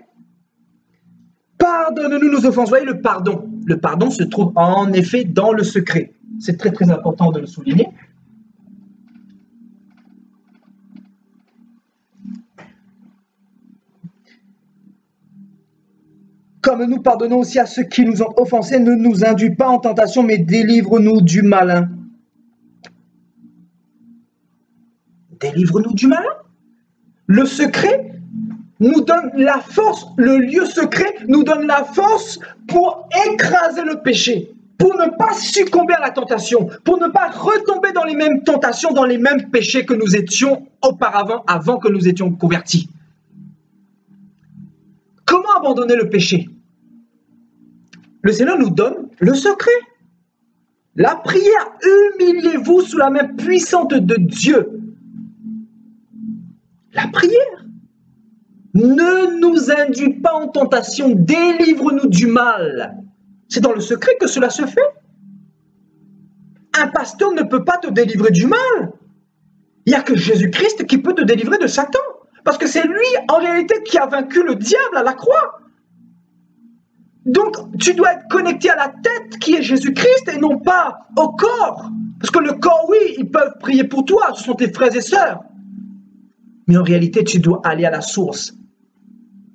pardonne-nous nos offenses. Vous voyez le pardon. Le pardon se trouve en effet dans le secret. C'est très très important de le souligner. Comme nous pardonnons aussi à ceux qui nous ont offensés, ne nous induis pas en tentation, mais délivre-nous du malin. Délivre-nous du malin. Le secret nous donne la force, le lieu secret nous donne la force pour écraser le péché, pour ne pas succomber à la tentation, pour ne pas retomber dans les mêmes tentations, dans les mêmes péchés que nous étions auparavant, avant que nous étions convertis. Comment abandonner le péché? Le Seigneur nous donne le secret. La prière, humiliez-vous sous la main puissante de Dieu. La prière. Ne nous induis pas en tentation, délivre-nous du mal. C'est dans le secret que cela se fait. Un pasteur ne peut pas te délivrer du mal. Il n'y a que Jésus-Christ qui peut te délivrer de Satan. Parce que c'est lui, en réalité, qui a vaincu le diable à la croix. Donc, tu dois être connecté à la tête qui est Jésus-Christ et non pas au corps. Parce que le corps, oui, ils peuvent prier pour toi, ce sont tes frères et sœurs. Mais en réalité, tu dois aller à la source.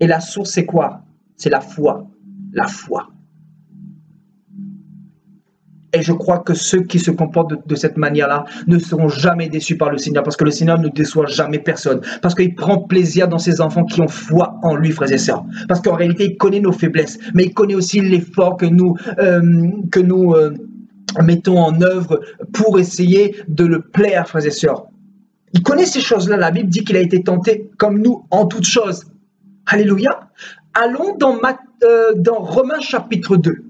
Et la source, c'est quoi? C'est la foi. La foi. Et je crois que ceux qui se comportent de cette manière-là ne seront jamais déçus par le Seigneur, parce que le Seigneur ne déçoit jamais personne, parce qu'il prend plaisir dans ses enfants qui ont foi en lui, frères et sœurs. Parce qu'en réalité, il connaît nos faiblesses, mais il connaît aussi l'effort que nous mettons en œuvre pour essayer de le plaire, frères et sœurs. Il connaît ces choses-là. La Bible dit qu'il a été tenté comme nous en toutes choses. Alléluia. Allons dans Romains chapitre 2.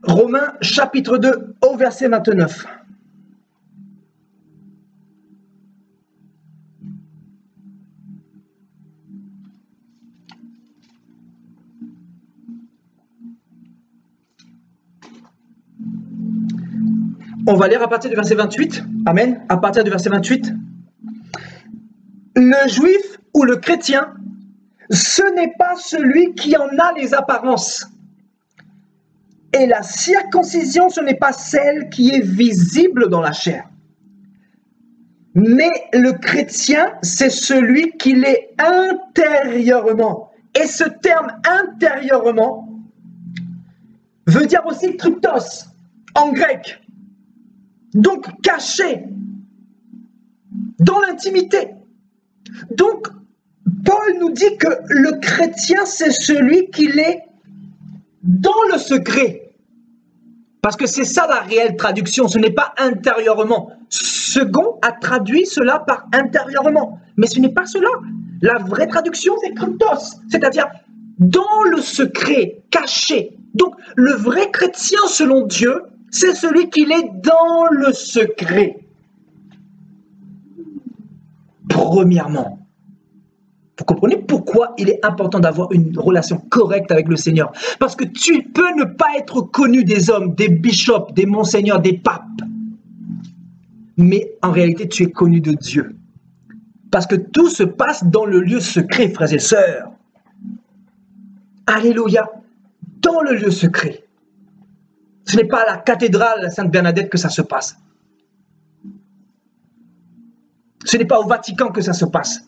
Romains chapitre 2 au verset 29. On va lire à partir du verset 28. Amen. À partir du verset 28. Le juif ou le chrétien, ce n'est pas celui qui en a les apparences. Et la circoncision, ce n'est pas celle qui est visible dans la chair. Mais le chrétien, c'est celui qui l'est intérieurement. Et ce terme intérieurement veut dire aussi kryptos en grec. Donc caché dans l'intimité. Donc Paul nous dit que le chrétien, c'est celui qui l'est dans le secret. Parce que c'est ça la réelle traduction, ce n'est pas intérieurement. Second a traduit cela par intérieurement, mais ce n'est pas cela. La vraie traduction, c'est kryptos, c'est-à-dire dans le secret, caché. Donc le vrai chrétien selon Dieu, c'est celui qui est dans le secret. Premièrement, vous comprenez pourquoi il est important d'avoir une relation correcte avec le Seigneur? Parce que tu peux ne pas être connu des hommes, des bishops, des monseigneurs, des papes. Mais en réalité, tu es connu de Dieu. Parce que tout se passe dans le lieu secret, frères et sœurs. Alléluia. Dans le lieu secret. Ce n'est pas à la cathédrale Sainte-Bernadette que ça se passe. Ce n'est pas au Vatican que ça se passe.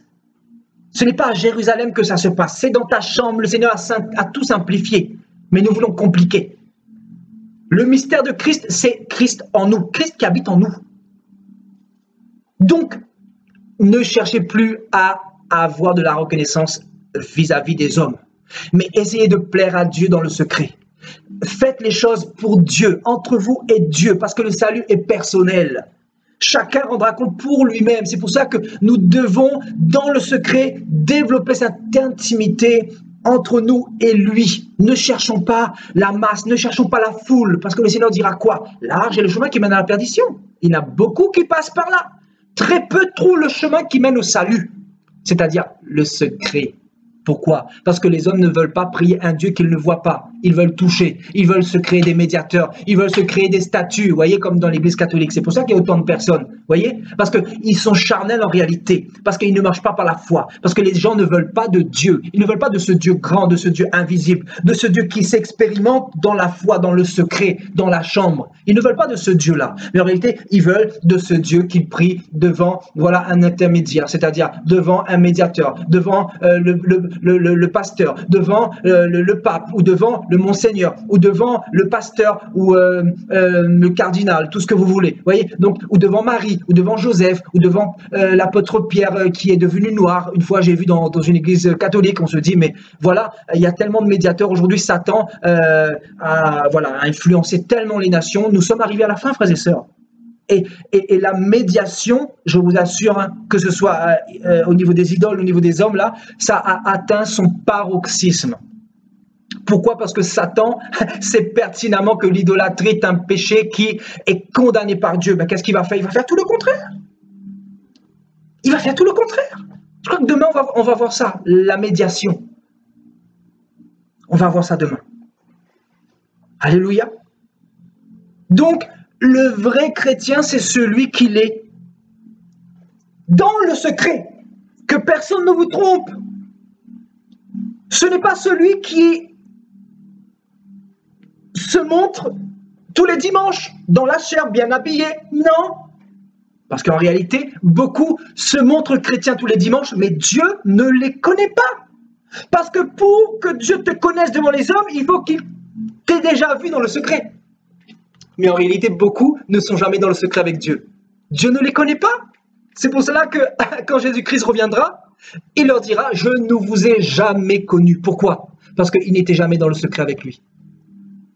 Ce n'est pas à Jérusalem que ça se passe. C'est dans ta chambre. Le Seigneur a tout simplifié. Mais nous voulons compliquer. Le mystère de Christ, c'est Christ en nous. Christ qui habite en nous. Donc, ne cherchez plus à avoir de la reconnaissance vis-à-vis des hommes. Mais essayez de plaire à Dieu dans le secret. Faites les choses pour Dieu, entre vous et Dieu, parce que le salut est personnel. Chacun rendra compte pour lui-même. C'est pour ça que nous devons, dans le secret, développer cette intimité entre nous et lui. Ne cherchons pas la masse, ne cherchons pas la foule, parce que le Seigneur dira quoi? Large est le chemin qui mène à la perdition. Il y en a beaucoup qui passent par là. Très peu trouvent le chemin qui mène au salut, c'est-à-dire le secret. Pourquoi? Parce que les hommes ne veulent pas prier un Dieu qu'ils ne voient pas. Ils veulent toucher, ils veulent se créer des médiateurs, ils veulent se créer des statues, vous voyez, comme dans l'église catholique. C'est pour ça qu'il y a autant de personnes, vous voyez? Parce qu'ils sont charnels en réalité, parce qu'ils ne marchent pas par la foi, parce que les gens ne veulent pas de Dieu. Ils ne veulent pas de ce Dieu grand, de ce Dieu invisible, de ce Dieu qui s'expérimente dans la foi, dans le secret, dans la chambre. Ils ne veulent pas de ce Dieu-là. Mais en réalité, ils veulent de ce Dieu qu'ils prient devant, voilà, un intermédiaire, c'est-à-dire devant un médiateur, devant le pasteur, devant le pape, ou devant le monseigneur, ou devant le pasteur, ou le cardinal, tout ce que vous voulez, voyez, donc, ou devant Marie, ou devant Joseph, ou devant l'apôtre Pierre qui est devenu noir. Une fois, j'ai vu dans une église catholique, on se dit, mais voilà, il y a tellement de médiateurs aujourd'hui, Satan a influencé tellement les nations. Nous sommes arrivés à la fin, frères et sœurs. Et la médiation, je vous assure, hein, que ce soit au niveau des idoles, au niveau des hommes, là, ça a atteint son paroxysme. Pourquoi? Parce que Satan sait pertinemment que l'idolâtrie est un péché qui est condamné par Dieu. Ben, qu'est-ce qu'il va faire? Il va faire tout le contraire. Il va faire tout le contraire. Je crois que demain, on va voir ça, la médiation. On va voir ça demain. Alléluia. Donc, le vrai chrétien, c'est celui qui l'est dans le secret, que personne ne vous trompe. Ce n'est pas celui qui se montre tous les dimanches dans la chair, bien habillé. Non. Parce qu'en réalité, beaucoup se montrent chrétiens tous les dimanches, mais Dieu ne les connaît pas. Parce que pour que Dieu te connaisse devant les hommes, il faut qu'il t'ait déjà vu dans le secret. Mais en réalité, beaucoup ne sont jamais dans le secret avec Dieu. Dieu ne les connaît pas. C'est pour cela que quand Jésus-Christ reviendra, il leur dira « Je ne vous ai jamais connus ». Pourquoi? Parce qu'ils n'étaient jamais dans le secret avec lui.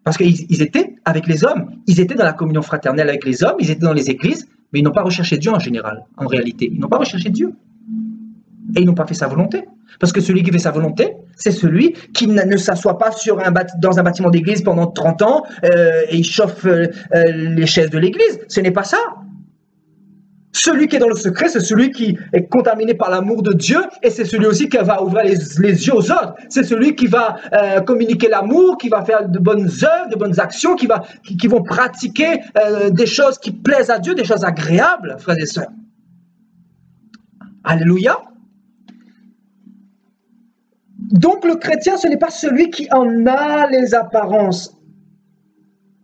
Parce qu'ils étaient avec les hommes, ils étaient dans la communion fraternelle avec les hommes, ils étaient dans les églises, mais ils n'ont pas recherché Dieu en général, en réalité. Ils n'ont pas recherché Dieu. Et ils n'ont pas fait sa volonté. Parce que celui qui fait sa volonté, c'est celui qui ne s'assoit pas dans un bâtiment d'église pendant 30 ans et il chauffe les chaises de l'église. Ce n'est pas ça. Celui qui est dans le secret, c'est celui qui est contaminé par l'amour de Dieu et c'est celui aussi qui va ouvrir les yeux aux autres. C'est celui qui va communiquer l'amour, qui va faire de bonnes œuvres, de bonnes actions, qui vont pratiquer des choses qui plaisent à Dieu, des choses agréables, frères et sœurs. Alléluia. Donc le chrétien, ce n'est pas celui qui en a les apparences.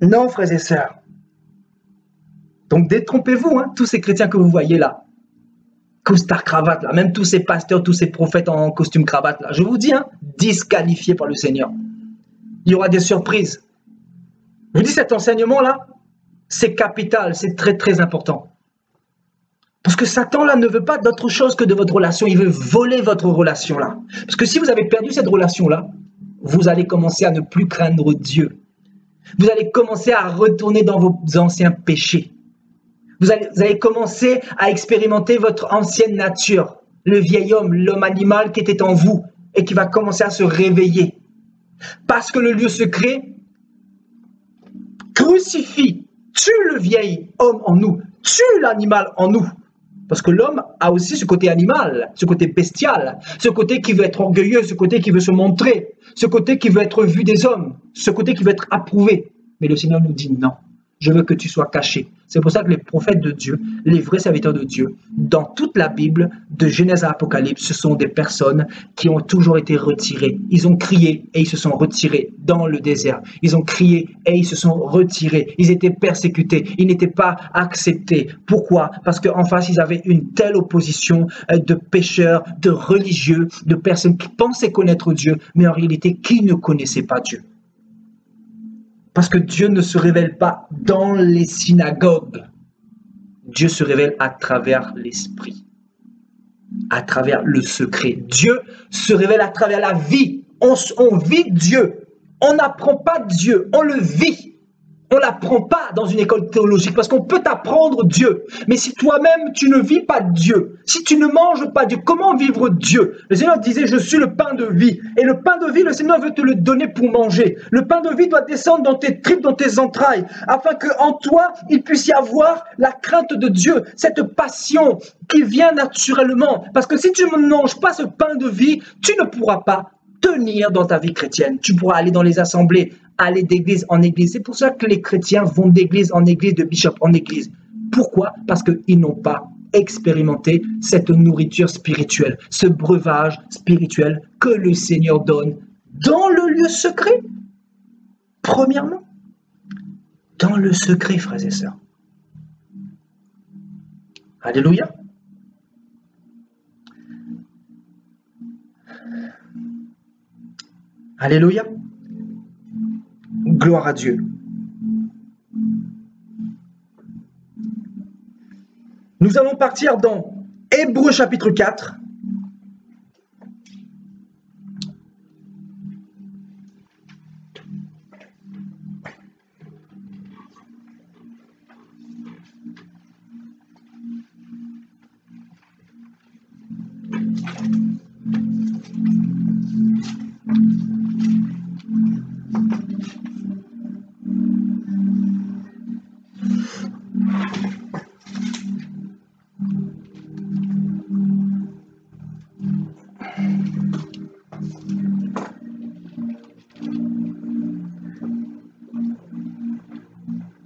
Non, frères et sœurs. Donc détrompez-vous, hein, tous ces chrétiens que vous voyez là, costard cravate là, même tous ces pasteurs, tous ces prophètes en costume cravate là, je vous dis, hein, disqualifiés par le Seigneur. Il y aura des surprises. Je vous dis, cet enseignement là, c'est capital, c'est très très important. Parce que Satan là ne veut pas d'autre chose que de votre relation, il veut voler votre relation là. Parce que si vous avez perdu cette relation là, vous allez commencer à ne plus craindre Dieu. Vous allez commencer à retourner dans vos anciens péchés. Vous allez commencer à expérimenter votre ancienne nature, le vieil homme, l'homme animal qui était en vous et qui va commencer à se réveiller. Parce que le lieu secret crucifie, tue le vieil homme en nous, tue l'animal en nous. Parce que l'homme a aussi ce côté animal, ce côté bestial, ce côté qui veut être orgueilleux, ce côté qui veut se montrer, ce côté qui veut être vu des hommes, ce côté qui veut être approuvé. Mais le Seigneur nous dit non, je veux que tu sois caché. C'est pour ça que les prophètes de Dieu, les vrais serviteurs de Dieu, dans toute la Bible, de Genèse à Apocalypse, ce sont des personnes qui ont toujours été retirées. Ils ont crié et ils se sont retirés dans le désert. Ils ont crié et ils se sont retirés. Ils étaient persécutés. Ils n'étaient pas acceptés. Pourquoi? Parce qu'en face, ils avaient une telle opposition de pécheurs, de religieux, de personnes qui pensaient connaître Dieu, mais en réalité, qui ne connaissaient pas Dieu. Parce que Dieu ne se révèle pas dans les synagogues. Dieu se révèle à travers l'esprit, à travers le secret. Dieu se révèle à travers la vie. On vit Dieu. On n'apprend pas Dieu, on le vit. On ne l'apprend pas dans une école théologique parce qu'on peut t'apprendre Dieu. Mais si toi-même, tu ne vis pas Dieu, si tu ne manges pas Dieu, comment vivre Dieu? Le Seigneur disait, je suis le pain de vie. Et le pain de vie, le Seigneur veut te le donner pour manger. Le pain de vie doit descendre dans tes tripes, dans tes entrailles, afin qu'en toi, il puisse y avoir la crainte de Dieu, cette passion qui vient naturellement. Parce que si tu ne manges pas ce pain de vie, tu ne pourras pas tenir dans ta vie chrétienne. Tu pourras aller dans les assemblées, aller d'église en église. C'est pour ça que les chrétiens vont d'église en église, de bishop en église. Pourquoi? Parce qu'ils n'ont pas expérimenté cette nourriture spirituelle, ce breuvage spirituel que le Seigneur donne dans le lieu secret. Premièrement, dans le secret, frères et sœurs. Alléluia. Alléluia. Gloire à Dieu. Nous allons partir dans Hébreux chapitre 4.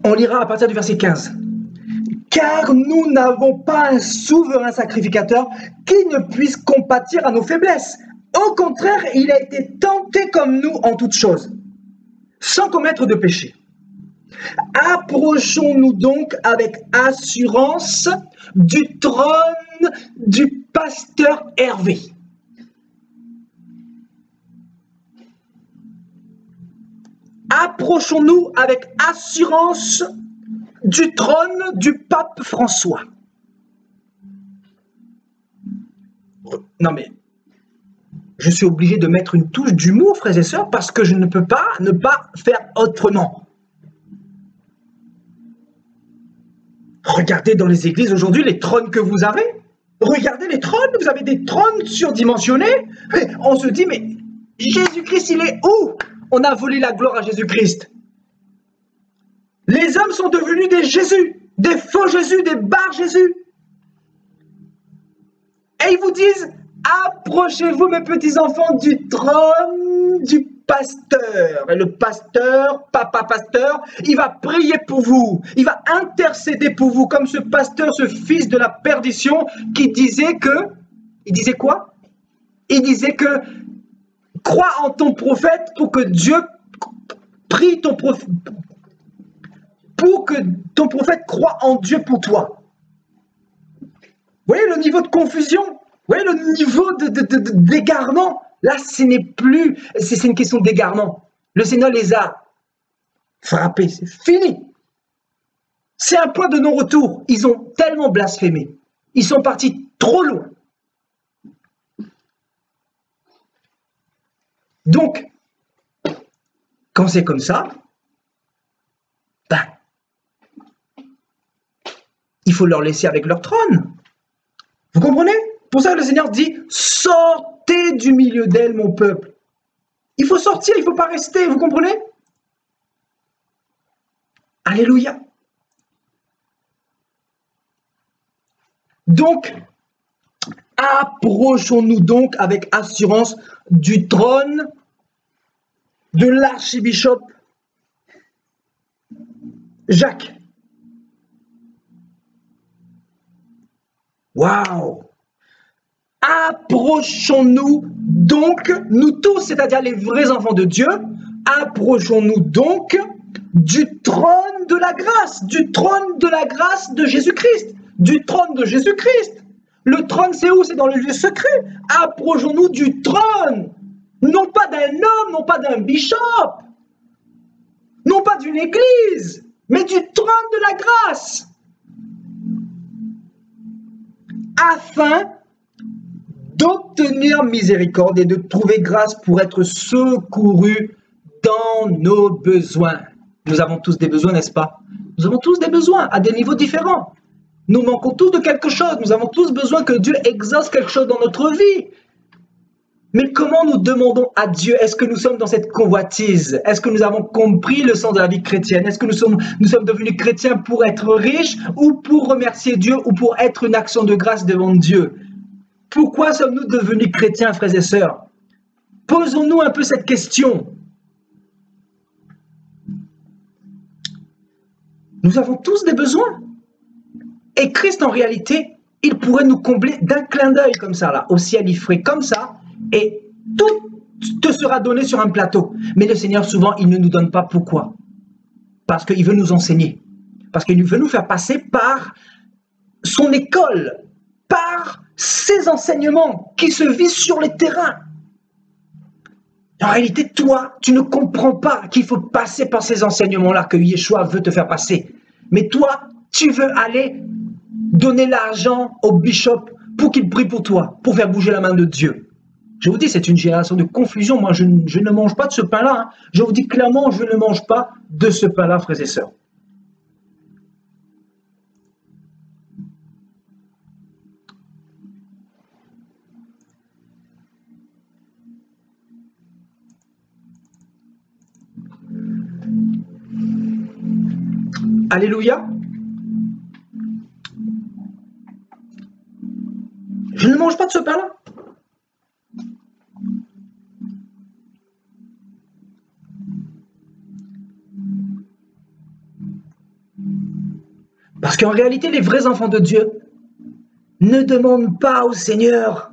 On lira à partir du verset 15. Car nous n'avons pas un souverain sacrificateur qui ne puisse compatir à nos faiblesses. Au contraire, il a été tenté comme nous en toutes choses, sans commettre de péché. Approchons-nous donc avec assurance du trône du pasteur Hervé. Approchons-nous avec assurance du trône du pape François. Non mais, je suis obligé de mettre une touche d'humour, frères et sœurs, parce que je ne peux pas ne pas faire autrement. Regardez dans les églises aujourd'hui les trônes que vous avez. Regardez les trônes, vous avez des trônes surdimensionnés. On se dit, mais Jésus-Christ, il est où? On a volé la gloire à Jésus-Christ. Les hommes sont devenus des Jésus, des faux Jésus, des bar Jésus. Et ils vous disent, approchez-vous mes petits-enfants du trône du pasteur. Et le pasteur, papa pasteur, il va prier pour vous. Il va intercéder pour vous, comme ce pasteur, ce fils de la perdition qui disait que, il disait quoi? Il disait que, crois en ton prophète pour que Dieu prie ton prophète. pour que ton prophète croie en Dieu pour toi. Vous voyez le niveau de confusion? Vous voyez le niveau d'égarement? Là, ce n'est plus, c'est une question d'égarement. Le Seigneur les a frappés, c'est fini. C'est un point de non-retour. Ils ont tellement blasphémé. Ils sont partis trop loin. Donc, quand c'est comme ça, ben, il faut leur laisser avec leur trône. Vous comprenez? Pour ça que le Seigneur dit, sortez du milieu d'elle, mon peuple. Il faut sortir, il ne faut pas rester, vous comprenez? Alléluia. Donc, approchons-nous donc avec assurance du trône de l'archibishop Jacques. Waouh! Approchons-nous donc, nous tous, c'est-à-dire les vrais enfants de Dieu, approchons-nous donc du trône de la grâce, de Jésus-Christ, du trône de Jésus-Christ. Le trône, c'est où? C'est dans le lieu secret. Approchons-nous du trône, non pas d'un homme, non pas d'un bishop, non pas d'une église, mais du trône de la grâce, afin d'obtenir miséricorde et de trouver grâce pour être secourus dans nos besoins. Nous avons tous des besoins, n'est-ce pas? Nous avons tous des besoins à des niveaux différents. Nous manquons tous de quelque chose. Nous avons tous besoin que Dieu exauce quelque chose dans notre vie. Mais comment nous demandons à Dieu? Est-ce que nous sommes dans cette convoitise? Est-ce que nous avons compris le sens de la vie chrétienne? Est-ce que nous sommes devenus chrétiens pour être riches ou pour remercier Dieu ou pour être une action de grâce devant Dieu? Pourquoi sommes-nous devenus chrétiens, frères et sœurs? Posons-nous un peu cette question. Nous avons tous des besoins. Et Christ, en réalité, il pourrait nous combler d'un clin d'œil comme ça, là. Au ciel, il ferait comme ça, et tout te sera donné sur un plateau. Mais le Seigneur, souvent, il ne nous donne pas. Pourquoi? Parce qu'il veut nous enseigner. Parce qu'il veut nous faire passer par son école, par ses enseignements qui se vivent sur les terrains. En réalité, toi, tu ne comprends pas qu'il faut passer par ces enseignements-là que Yeshua veut te faire passer. Mais toi, tu veux aller donner l'argent au bishop pour qu'il prie pour toi, pour faire bouger la main de Dieu. Je vous dis, c'est une génération de confusion. Moi, je ne mange pas de ce pain-là. Hein. Je vous dis clairement, je ne mange pas de ce pain-là, frères et sœurs. Alléluia. Je ne mange pas de ce pain-là. Parce qu'en réalité, les vrais enfants de Dieu ne demandent pas au Seigneur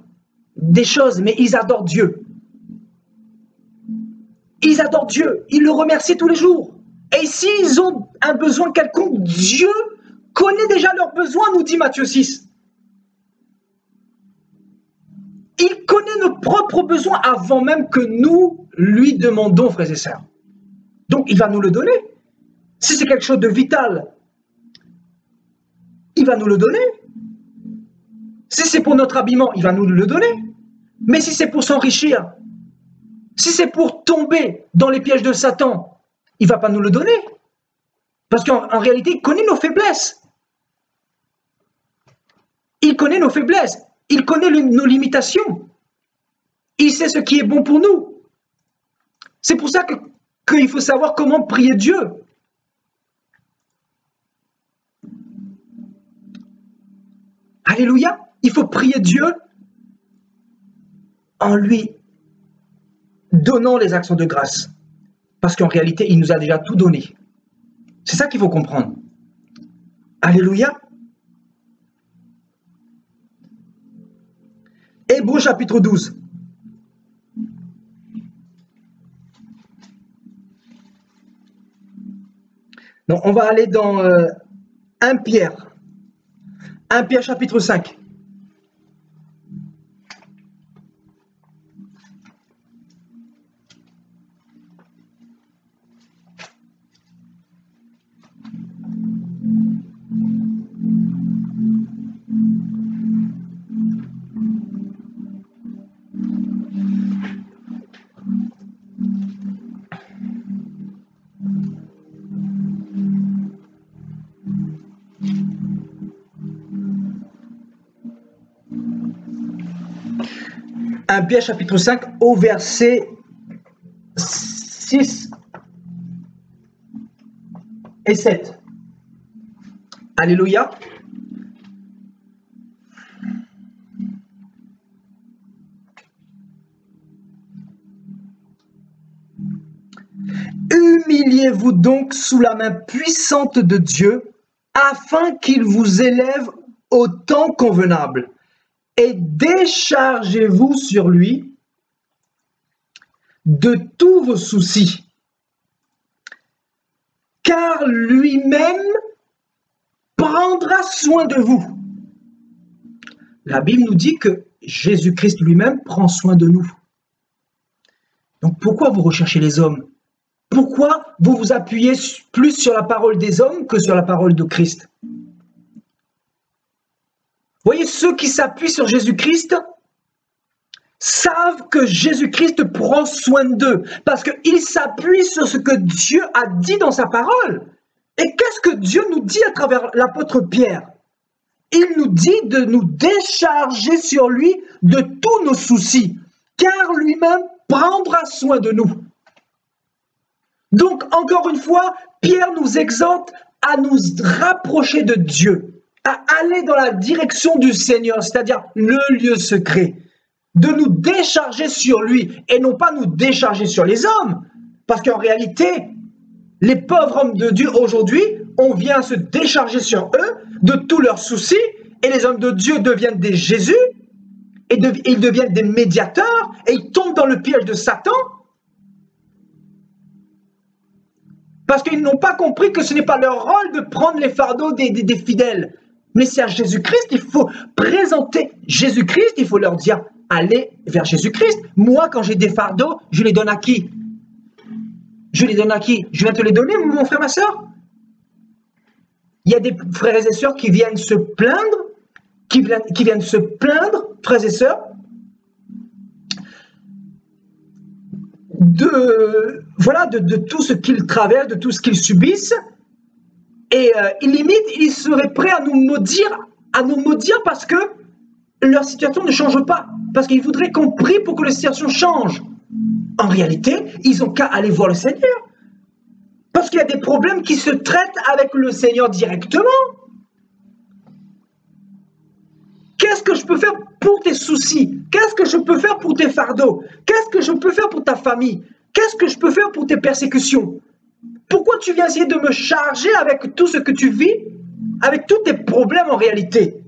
des choses, mais ils adorent Dieu. Ils adorent Dieu, ils le remercient tous les jours. Et s'ils ont un besoin quelconque, Dieu connaît déjà leurs besoins, nous dit Matthieu 6. Il connaît nos propres besoins avant même que nous lui demandons, frères et sœurs. Donc, il va nous le donner. Si c'est quelque chose de vital, il va nous le donner. Si c'est pour notre habillement, il va nous le donner. Mais si c'est pour s'enrichir, si c'est pour tomber dans les pièges de Satan, il ne va pas nous le donner. Parce qu'en réalité, il connaît nos faiblesses. Il connaît nos faiblesses. Il connaît nos limitations. Il sait ce qui est bon pour nous. C'est pour ça qu'il faut savoir comment prier Dieu. Alléluia. Il faut prier Dieu en lui donnant les actions de grâce. Parce qu'en réalité, il nous a déjà tout donné. C'est ça qu'il faut comprendre. Alléluia. Hébreux chapitre 12. Donc, on va aller dans 1 Pierre. 1 Pierre chapitre 5. Un Pierre chapitre 5 au verset 6 et 7. Alléluia. Humiliez-vous donc sous la main puissante de Dieu, afin qu'il vous élève au temps convenable. Et déchargez-vous sur lui de tous vos soucis, car lui-même prendra soin de vous. La Bible nous dit que Jésus-Christ lui-même prend soin de nous. Donc pourquoi vous recherchez les hommes? Pourquoi vous vous appuyez plus sur la parole des hommes que sur la parole de Christ? Voyez, ceux qui s'appuient sur Jésus-Christ savent que Jésus-Christ prend soin d'eux parce qu'ils s'appuient sur ce que Dieu a dit dans sa parole. Et qu'est-ce que Dieu nous dit à travers l'apôtre Pierre? Il nous dit de nous décharger sur lui de tous nos soucis, car lui-même prendra soin de nous. Donc, encore une fois, Pierre nous exhorte à nous rapprocher de Dieu, à aller dans la direction du Seigneur, c'est-à-dire le lieu secret, de nous décharger sur lui et non pas nous décharger sur les hommes. Parce qu'en réalité, les pauvres hommes de Dieu aujourd'hui, on vient se décharger sur eux de tous leurs soucis et les hommes de Dieu deviennent des Jésus et ils deviennent des médiateurs et ils tombent dans le piège de Satan parce qu'ils n'ont pas compris que ce n'est pas leur rôle de prendre les fardeaux des fidèles. Mais c'est à Jésus-Christ, il faut présenter Jésus-Christ, il faut leur dire, allez vers Jésus-Christ. Moi, quand j'ai des fardeaux, je les donne à qui? Je les donne à qui? Je viens te les donner, mon frère, ma soeur? Il y a des frères et sœurs qui viennent se plaindre, frères et sœurs, de tout ce qu'ils traversent, de tout ce qu'ils subissent. Et ils seraient prêts à nous maudire parce que leur situation ne change pas, parce qu'ils voudraient qu'on prie pour que la situation change. En réalité, ils n'ont qu'à aller voir le Seigneur, parce qu'il y a des problèmes qui se traitent avec le Seigneur directement. Qu'est-ce que je peux faire pour tes soucis? Qu'est-ce que je peux faire pour tes fardeaux? Qu'est-ce que je peux faire pour ta famille? Qu'est-ce que je peux faire pour tes persécutions? Pourquoi tu viens essayer de me charger avec tout ce que tu vis, avec tous tes problèmes en réalité?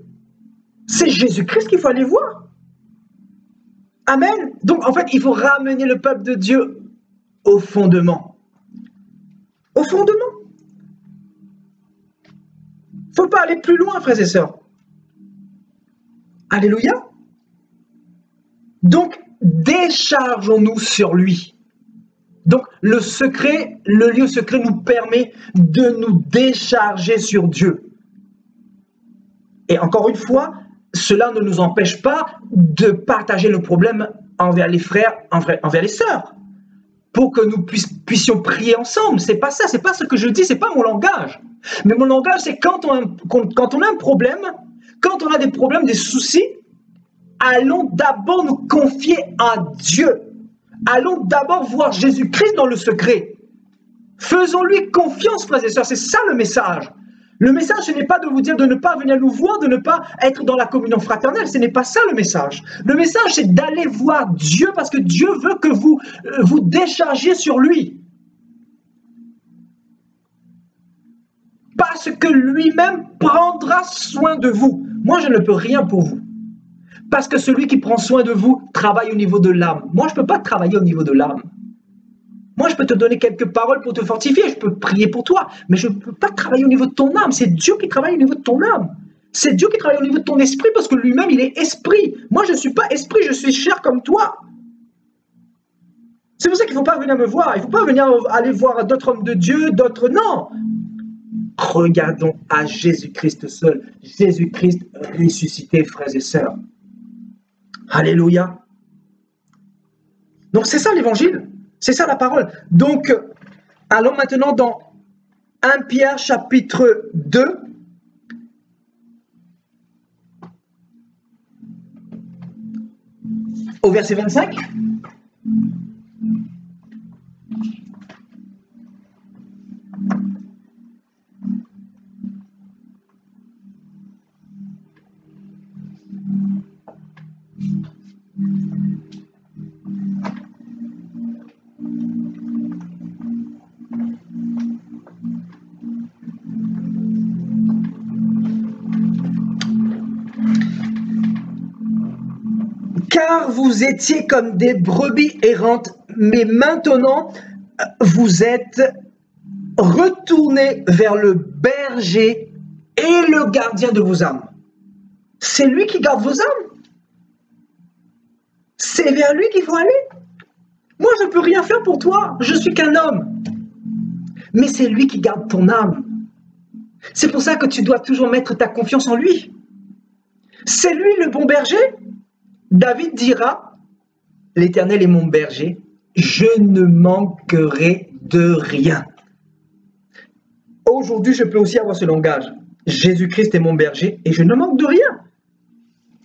C'est Jésus-Christ qu'il faut aller voir. Amen. Donc en fait, il faut ramener le peuple de Dieu au fondement. Au fondement. Il ne faut pas aller plus loin, frères et sœurs. Alléluia. Donc, déchargeons-nous sur lui. Donc, le lieu secret nous permet de nous décharger sur Dieu. Et encore une fois, cela ne nous empêche pas de partager nos problèmes envers les frères, envers les sœurs, pour que nous puissions prier ensemble. C'est pas ça, c'est pas ce que je dis, c'est pas mon langage. Mais mon langage, c'est quand on a un problème, quand on a des problèmes, des soucis, allons d'abord nous confier à Dieu. Allons d'abord voir Jésus-Christ dans le secret. Faisons-lui confiance, frères et sœurs. C'est ça le message. Le message, ce n'est pas de vous dire de ne pas venir nous voir, de ne pas être dans la communion fraternelle. Ce n'est pas ça le message. Le message, c'est d'aller voir Dieu parce que Dieu veut que vous vous déchargiez sur lui. Parce que lui-même prendra soin de vous. Moi, je ne peux rien pour vous. Parce que celui qui prend soin de vous travaille au niveau de l'âme. Moi, je ne peux pas travailler au niveau de l'âme. Moi, je peux te donner quelques paroles pour te fortifier, je peux prier pour toi, mais je ne peux pas travailler au niveau de ton âme. C'est Dieu qui travaille au niveau de ton âme. C'est Dieu qui travaille au niveau de ton esprit parce que lui-même, il est esprit. Moi, je ne suis pas esprit, je suis chair comme toi. C'est pour ça qu'il ne faut pas venir me voir. Il ne faut pas venir aller voir d'autres hommes de Dieu, d'autres... Non. Regardons à Jésus-Christ seul. Jésus-Christ ressuscité, frères et sœurs. Alléluia. Donc, c'est ça l'évangile. C'est ça la parole. Donc, allons maintenant dans 1 Pierre chapitre 2. Au verset 25. Car vous étiez comme des brebis errantes, mais maintenant vous êtes retournés vers le berger et le gardien de vos âmes. C'est lui qui garde vos âmes. C'est vers lui qu'il faut aller. Moi, je ne peux rien faire pour toi. Je suis qu'un homme. Mais c'est lui qui garde ton âme. C'est pour ça que tu dois toujours mettre ta confiance en lui. C'est lui le bon berger. David dira, l'Éternel est mon berger, je ne manquerai de rien. Aujourd'hui, je peux aussi avoir ce langage. Jésus-Christ est mon berger et je ne manque de rien.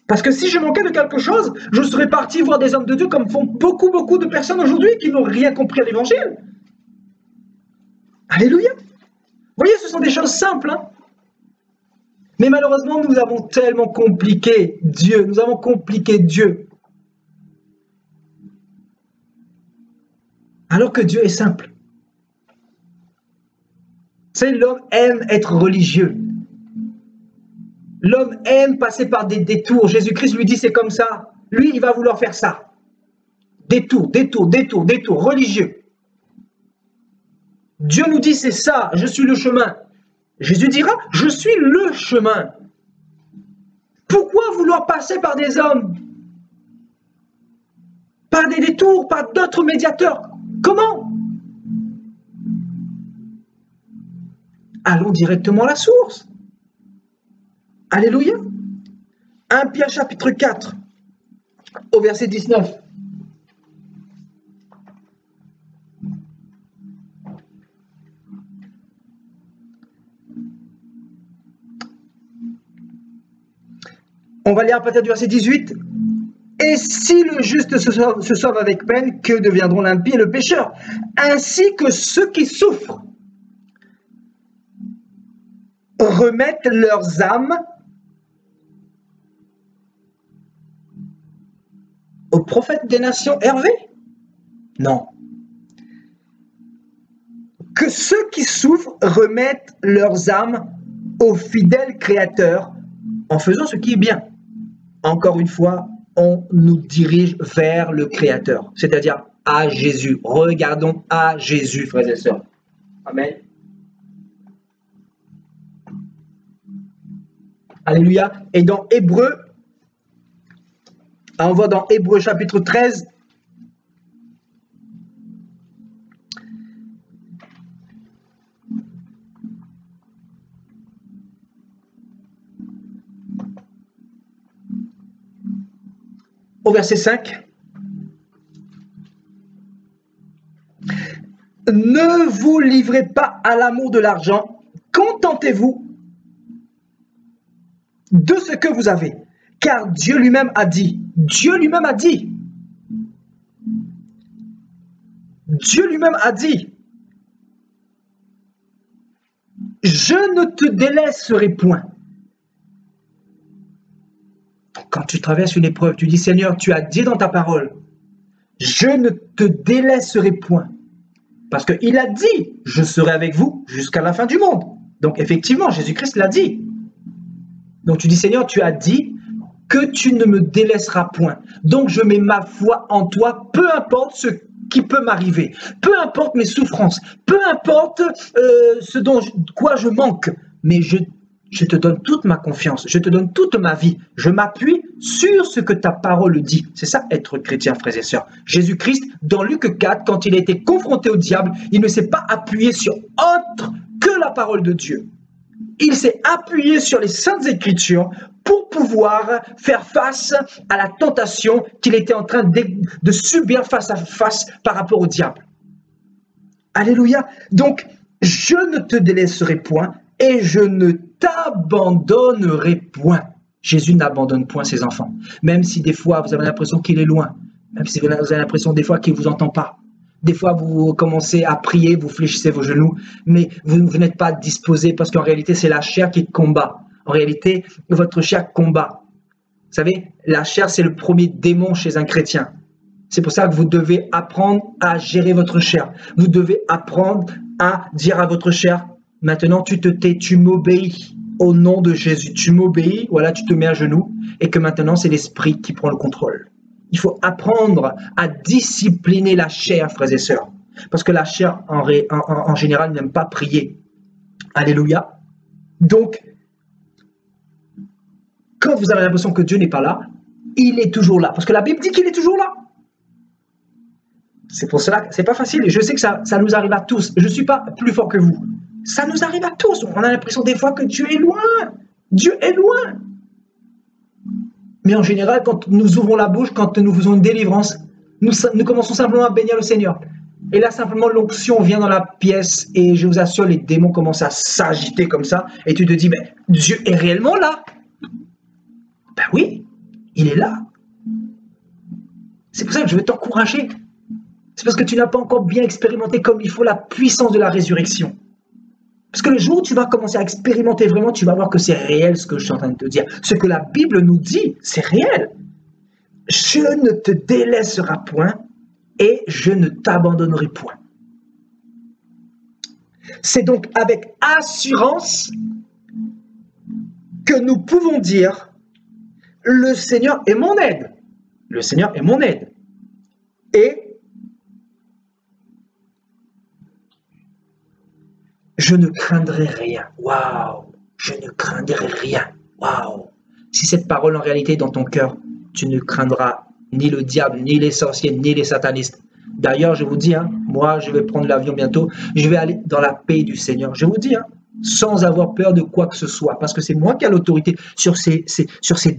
Parce que si je manquais de quelque chose, je serais parti voir des hommes de Dieu comme font beaucoup de personnes aujourd'hui qui n'ont rien compris à l'évangile. Alléluia. Vous voyez, ce sont des choses simples, hein? Mais malheureusement, nous avons tellement compliqué Dieu. Nous avons compliqué Dieu. Alors que Dieu est simple. C'est l'homme aime être religieux. L'homme aime passer par des détours. Jésus-Christ lui dit c'est comme ça. Lui, il va vouloir faire ça. Détour, religieux. Dieu nous dit c'est ça, je suis le chemin. Jésus dira, je suis le chemin. Pourquoi vouloir passer par des hommes? Par des détours, par d'autres médiateurs? Comment? Allons directement à la source. Alléluia. 1 Pierre chapitre 4, au verset 19. On va lire à partir du verset 18. Et si le juste se sauve avec peine, que deviendront l'impie et le pécheur? Ainsi que ceux qui souffrent remettent leurs âmes au prophète des nations Hervé? Non. Que ceux qui souffrent remettent leurs âmes au fidèle Créateur en faisant ce qui est bien. Encore une fois, on nous dirige vers le Créateur, c'est-à-dire à Jésus. Regardons à Jésus, frères et sœurs. Amen. Alléluia. Et dans Hébreu, on va dans Hébreu chapitre 13. Au verset 5. Ne vous livrez pas à l'amour de l'argent, contentez-vous de ce que vous avez, car Dieu lui-même a dit, Dieu lui-même a dit, je ne te délaisserai point. Quand tu traverses une épreuve, tu dis, Seigneur, tu as dit dans ta parole, je ne te délaisserai point. Parce qu'il a dit, je serai avec vous jusqu'à la fin du monde. Donc effectivement, Jésus-Christ l'a dit. Donc tu dis, Seigneur, tu as dit que tu ne me délaisseras point. Donc je mets ma foi en toi, peu importe ce qui peut m'arriver, peu importe mes souffrances, peu importe ce dont quoi je manque, mais je te donne toute ma confiance, je te donne toute ma vie, je m'appuie sur ce que ta parole dit. C'est ça être chrétien, frères et sœurs. Jésus-Christ, dans Luc 4, quand il a été confronté au diable, il ne s'est pas appuyé sur autre que la parole de Dieu. Il s'est appuyé sur les Saintes Écritures pour pouvoir faire face à la tentation qu'il était en train de subir face à face par rapport au diable. Alléluia. Donc, je ne te délaisserai point et je ne t'abandonnerai point. Jésus n'abandonne point ses enfants. Même si des fois, vous avez l'impression qu'il est loin. Même si vous avez l'impression des fois qu'il ne vous entend pas. Des fois, vous commencez à prier, vous fléchissez vos genoux, mais vous n'êtes pas disposé parce qu'en réalité, c'est la chair qui combat. En réalité, votre chair combat. Vous savez, la chair, c'est le premier démon chez un chrétien. C'est pour ça que vous devez apprendre à gérer votre chair. Vous devez apprendre à dire à votre chair, maintenant tu te tais, tu m'obéis au nom de Jésus. Tu m'obéis, voilà, tu te mets à genoux et que maintenant, c'est l'esprit qui prend le contrôle. Il faut apprendre à discipliner la chair, frères et sœurs. Parce que la chair, en général, n'aime pas prier. Alléluia. Donc, quand vous avez l'impression que Dieu n'est pas là, il est toujours là. Parce que la Bible dit qu'il est toujours là. C'est pour cela que c'est pas facile. Je sais que ça nous arrive à tous. Je ne suis pas plus fort que vous. Ça nous arrive à tous. On a l'impression des fois que Dieu est loin. Dieu est loin. Mais en général, quand nous ouvrons la bouche, quand nous faisons une délivrance, nous commençons simplement à bénir le Seigneur. Et là, simplement, l'onction vient dans la pièce et je vous assure, les démons commencent à s'agiter comme ça. Et tu te dis, ben, Dieu est réellement là. Ben oui, il est là. C'est pour ça que je veux t'encourager. C'est parce que tu n'as pas encore bien expérimenté comme il faut la puissance de la résurrection. Parce que le jour où tu vas commencer à expérimenter vraiment, tu vas voir que c'est réel ce que je suis en train de te dire. Ce que la Bible nous dit, c'est réel. Je ne te délaisserai point et je ne t'abandonnerai point. C'est donc avec assurance que nous pouvons dire, le Seigneur est mon aide. Le Seigneur est mon aide. Et je ne craindrai rien. Waouh! Je ne craindrai rien. Waouh! Si cette parole en réalité est dans ton cœur, tu ne craindras ni le diable, ni les sorciers, ni les satanistes. D'ailleurs, je vous dis, moi, je vais prendre l'avion bientôt. Je vais aller dans la paix du Seigneur. Je vous dis, sans avoir peur de quoi que ce soit, parce que c'est moi qui ai l'autorité sur ces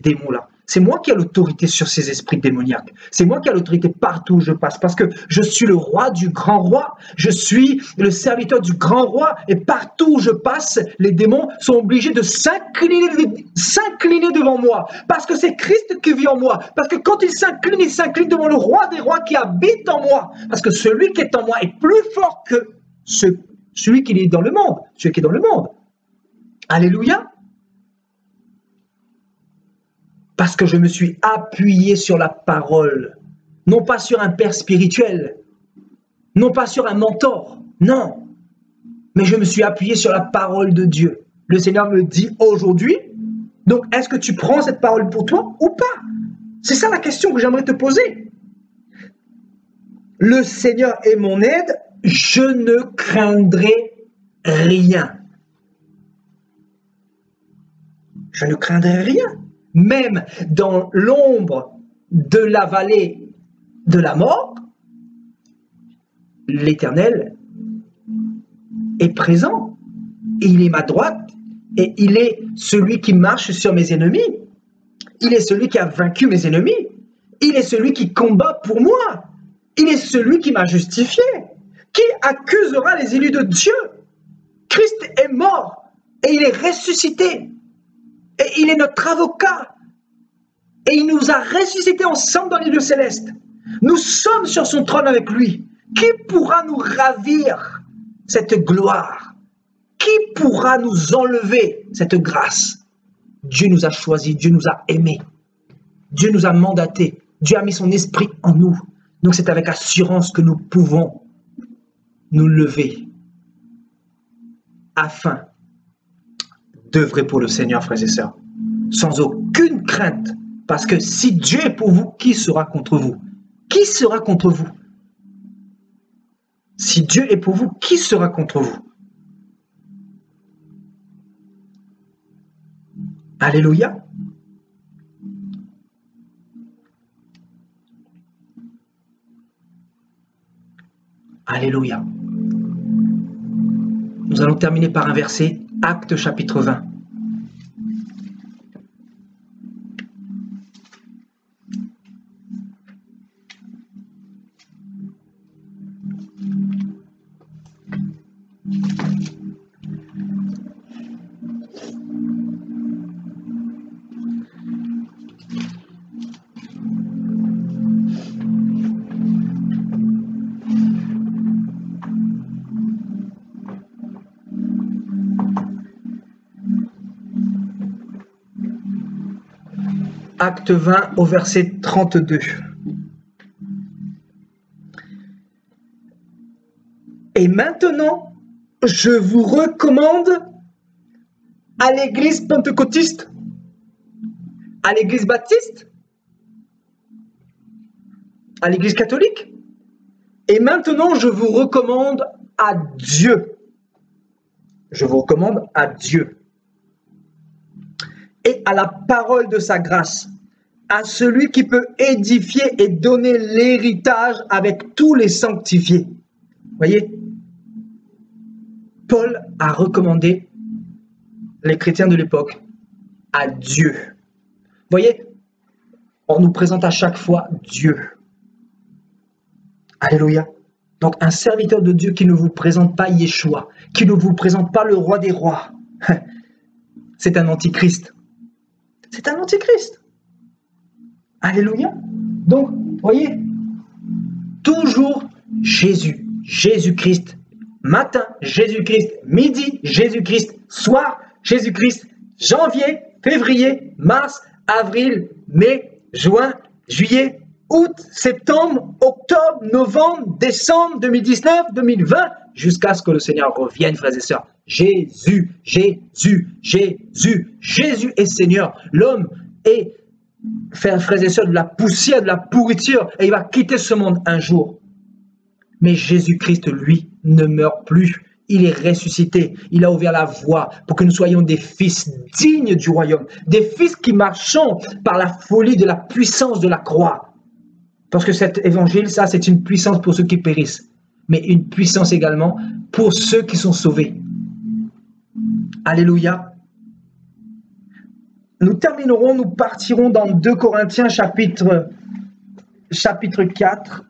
démons-là. C'est moi qui ai l'autorité sur ces esprits démoniaques. C'est moi qui ai l'autorité partout où je passe, parce que je suis le roi du grand roi. Je suis le serviteur du grand roi, et partout où je passe, les démons sont obligés de s'incliner devant moi, parce que c'est Christ qui vit en moi. Parce que quand il s'incline devant le roi des rois qui habite en moi, parce que celui qui est en moi est plus fort que celui qui est dans le monde, celui qui est dans le monde. Alléluia. Parce que je me suis appuyé sur la parole, non pas sur un père spirituel, non pas sur un mentor, non, mais je me suis appuyé sur la parole de Dieu. Le Seigneur me dit aujourd'hui, donc est-ce que tu prends cette parole pour toi ou pas? C'est ça la question que j'aimerais te poser. Le Seigneur est mon aide, je ne craindrai rien. Je ne craindrai rien. Même dans l'ombre de la vallée de la mort, l'Éternel est présent. Il est ma droite et il est celui qui marche sur mes ennemis. Il est celui qui a vaincu mes ennemis. Il est celui qui combat pour moi. Il est celui qui m'a justifié. Qui accusera les élus de Dieu? Christ est mort et il est ressuscité. Et il est notre avocat. Et il nous a ressuscités ensemble dans les lieux célestes. Nous sommes sur son trône avec lui. Qui pourra nous ravir cette gloire? Qui pourra nous enlever cette grâce? Dieu nous a choisis, Dieu nous a aimés. Dieu nous a mandatés. Dieu a mis son esprit en nous. Donc c'est avec assurance que nous pouvons nous lever afin d'œuvrer pour le Seigneur, frères et sœurs, sans aucune crainte. Parce que si Dieu est pour vous, qui sera contre vous? Qui sera contre vous? Si Dieu est pour vous, qui sera contre vous? Alléluia. Alléluia. Nous allons terminer par un verset, Actes chapitre 20. Acte 20 au verset 32. Et maintenant, je vous recommande à l'église pentecôtiste, à l'église baptiste, à l'église catholique. Et maintenant, je vous recommande à Dieu. Je vous recommande à Dieu. Et à la parole de sa grâce, à celui qui peut édifier et donner l'héritage avec tous les sanctifiés. Voyez, Paul a recommandé les chrétiens de l'époque à Dieu. Voyez, on nous présente à chaque fois Dieu. Alléluia. Donc un serviteur de Dieu qui ne vous présente pas Yeshua, qui ne vous présente pas le roi des rois, c'est un antichrist. C'est un antichrist. Alléluia. Donc, voyez, toujours Jésus, Jésus-Christ, matin, Jésus-Christ, midi, Jésus-Christ, soir, Jésus-Christ, janvier, février, mars, avril, mai, juin, juillet, août, septembre, octobre, novembre, décembre 2019, 2020, jusqu'à ce que le Seigneur revienne, frères et sœurs. Jésus, Jésus, Jésus, Jésus est Seigneur. L'homme est, frères et sœurs, de la poussière, de la pourriture, et il va quitter ce monde un jour. Mais Jésus-Christ, lui, ne meurt plus. Il est ressuscité. Il a ouvert la voie pour que nous soyons des fils dignes du royaume, des fils qui marchons par la folie de la puissance de la croix. Parce que cet évangile, ça, c'est une puissance pour ceux qui périssent, mais une puissance également pour ceux qui sont sauvés. Alléluia. Nous terminerons, nous partirons dans 2 Corinthiens chapitre 4.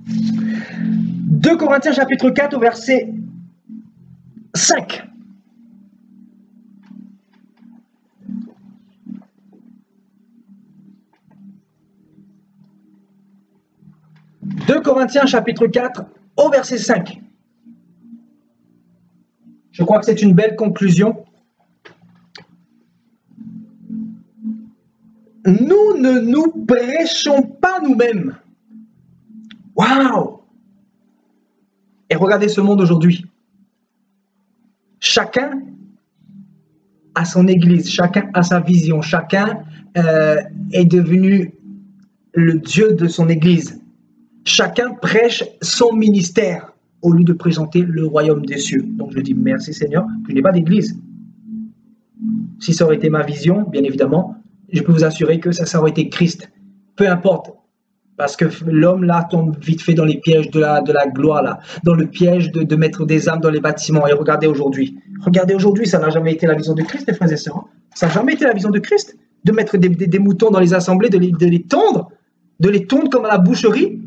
« 2 Corinthiens chapitre 4 au verset 5. 2 Corinthiens chapitre 4 au verset 5. Je crois que c'est une belle conclusion. Nous ne nous prêchons pas nous-mêmes. Waouh! Et regardez ce monde aujourd'hui. Chacun a son église, chacun a sa vision, chacun est devenu le Dieu de son église. Chacun prêche son ministère au lieu de présenter le royaume des cieux. Donc je dis merci Seigneur, je n'ai pas d'église. Si ça aurait été ma vision, bien évidemment, je peux vous assurer que ça aurait été Christ. Peu importe. Parce que l'homme là tombe vite fait dans les pièges de la gloire là, dans le piège de mettre des âmes dans les bâtiments. Et regardez aujourd'hui, ça n'a jamais été la vision de Christ, les frères et sœurs. Ça n'a jamais été la vision de Christ de mettre des moutons dans les assemblées, de les tondre comme à la boucherie.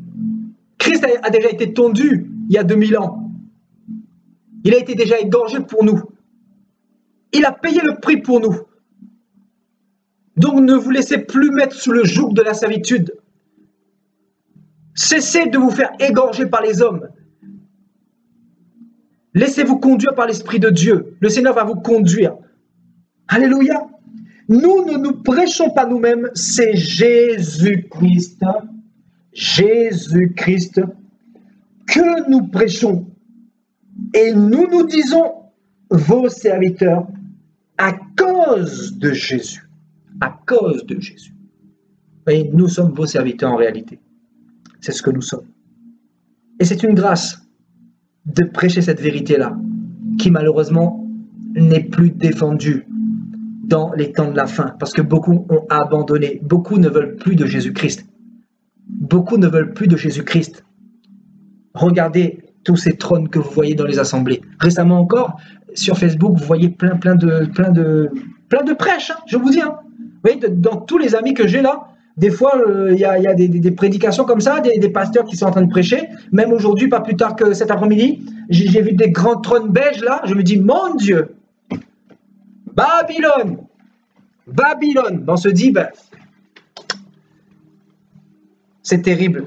Christ a déjà été tondu il y a 2000 ans. Il a été déjà égorgé pour nous. Il a payé le prix pour nous. Donc ne vous laissez plus mettre sous le joug de la servitude. Cessez de vous faire égorger par les hommes. Laissez-vous conduire par l'Esprit de Dieu. Le Seigneur va vous conduire. Alléluia. Nous ne nous prêchons pas nous-mêmes, c'est Jésus-Christ. Jésus-Christ que nous prêchons. Et nous disons, vos serviteurs, à cause de Jésus. À cause de Jésus. Et nous sommes vos serviteurs en réalité. C'est ce que nous sommes. Et c'est une grâce de prêcher cette vérité-là, qui malheureusement n'est plus défendue dans les temps de la fin, parce que beaucoup ont abandonné. Beaucoup ne veulent plus de Jésus-Christ. Beaucoup ne veulent plus de Jésus-Christ. Regardez tous ces trônes que vous voyez dans les assemblées. Récemment encore, sur Facebook, vous voyez plein de prêches, hein, je vous dis. Hein. Vous voyez, dans tous les amis que j'ai là, des fois, il y a des prédications comme ça, des pasteurs qui sont en train de prêcher. Même aujourd'hui, pas plus tard que cet après-midi, j'ai vu des grands trônes beiges là. Je me dis, mon Dieu, Babylone, Babylone. On se dit, ben, c'est terrible.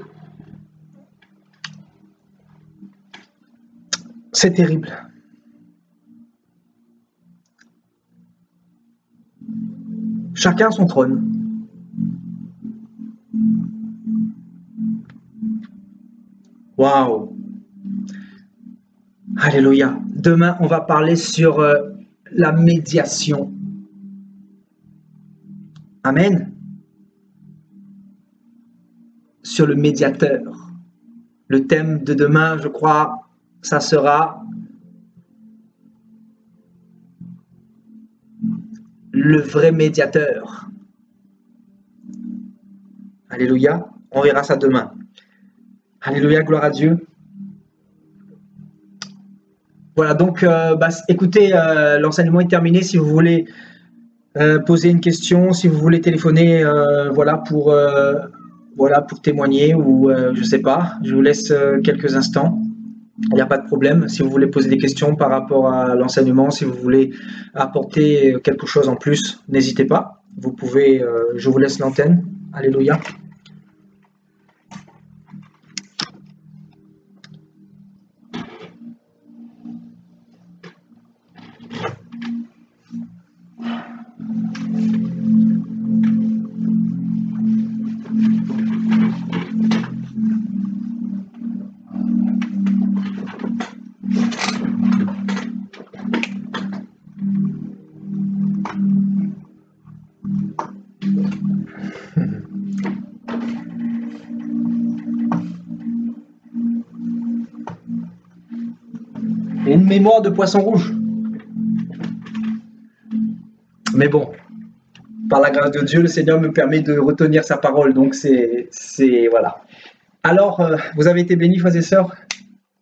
C'est terrible. Chacun son trône. Waouh! Alléluia. Demain, on va parler sur la médiation. Amen. Sur le médiateur. Le thème de demain, je crois, ça sera le vrai médiateur. Alléluia. On verra ça demain. Alléluia, gloire à Dieu. Voilà, donc, écoutez, l'enseignement est terminé. Si vous voulez poser une question, si vous voulez téléphoner, voilà, pour témoigner ou je sais pas, je vous laisse quelques instants. Il n'y a pas de problème. Si vous voulez poser des questions par rapport à l'enseignement, si vous voulez apporter quelque chose en plus, n'hésitez pas. Vous pouvez, je vous laisse l'antenne. Alléluia. Une mémoire de poisson rouge. Mais bon, par la grâce de Dieu, le Seigneur me permet de retenir sa parole. Donc c'est voilà. Alors, vous avez été bénis, frères et sœurs.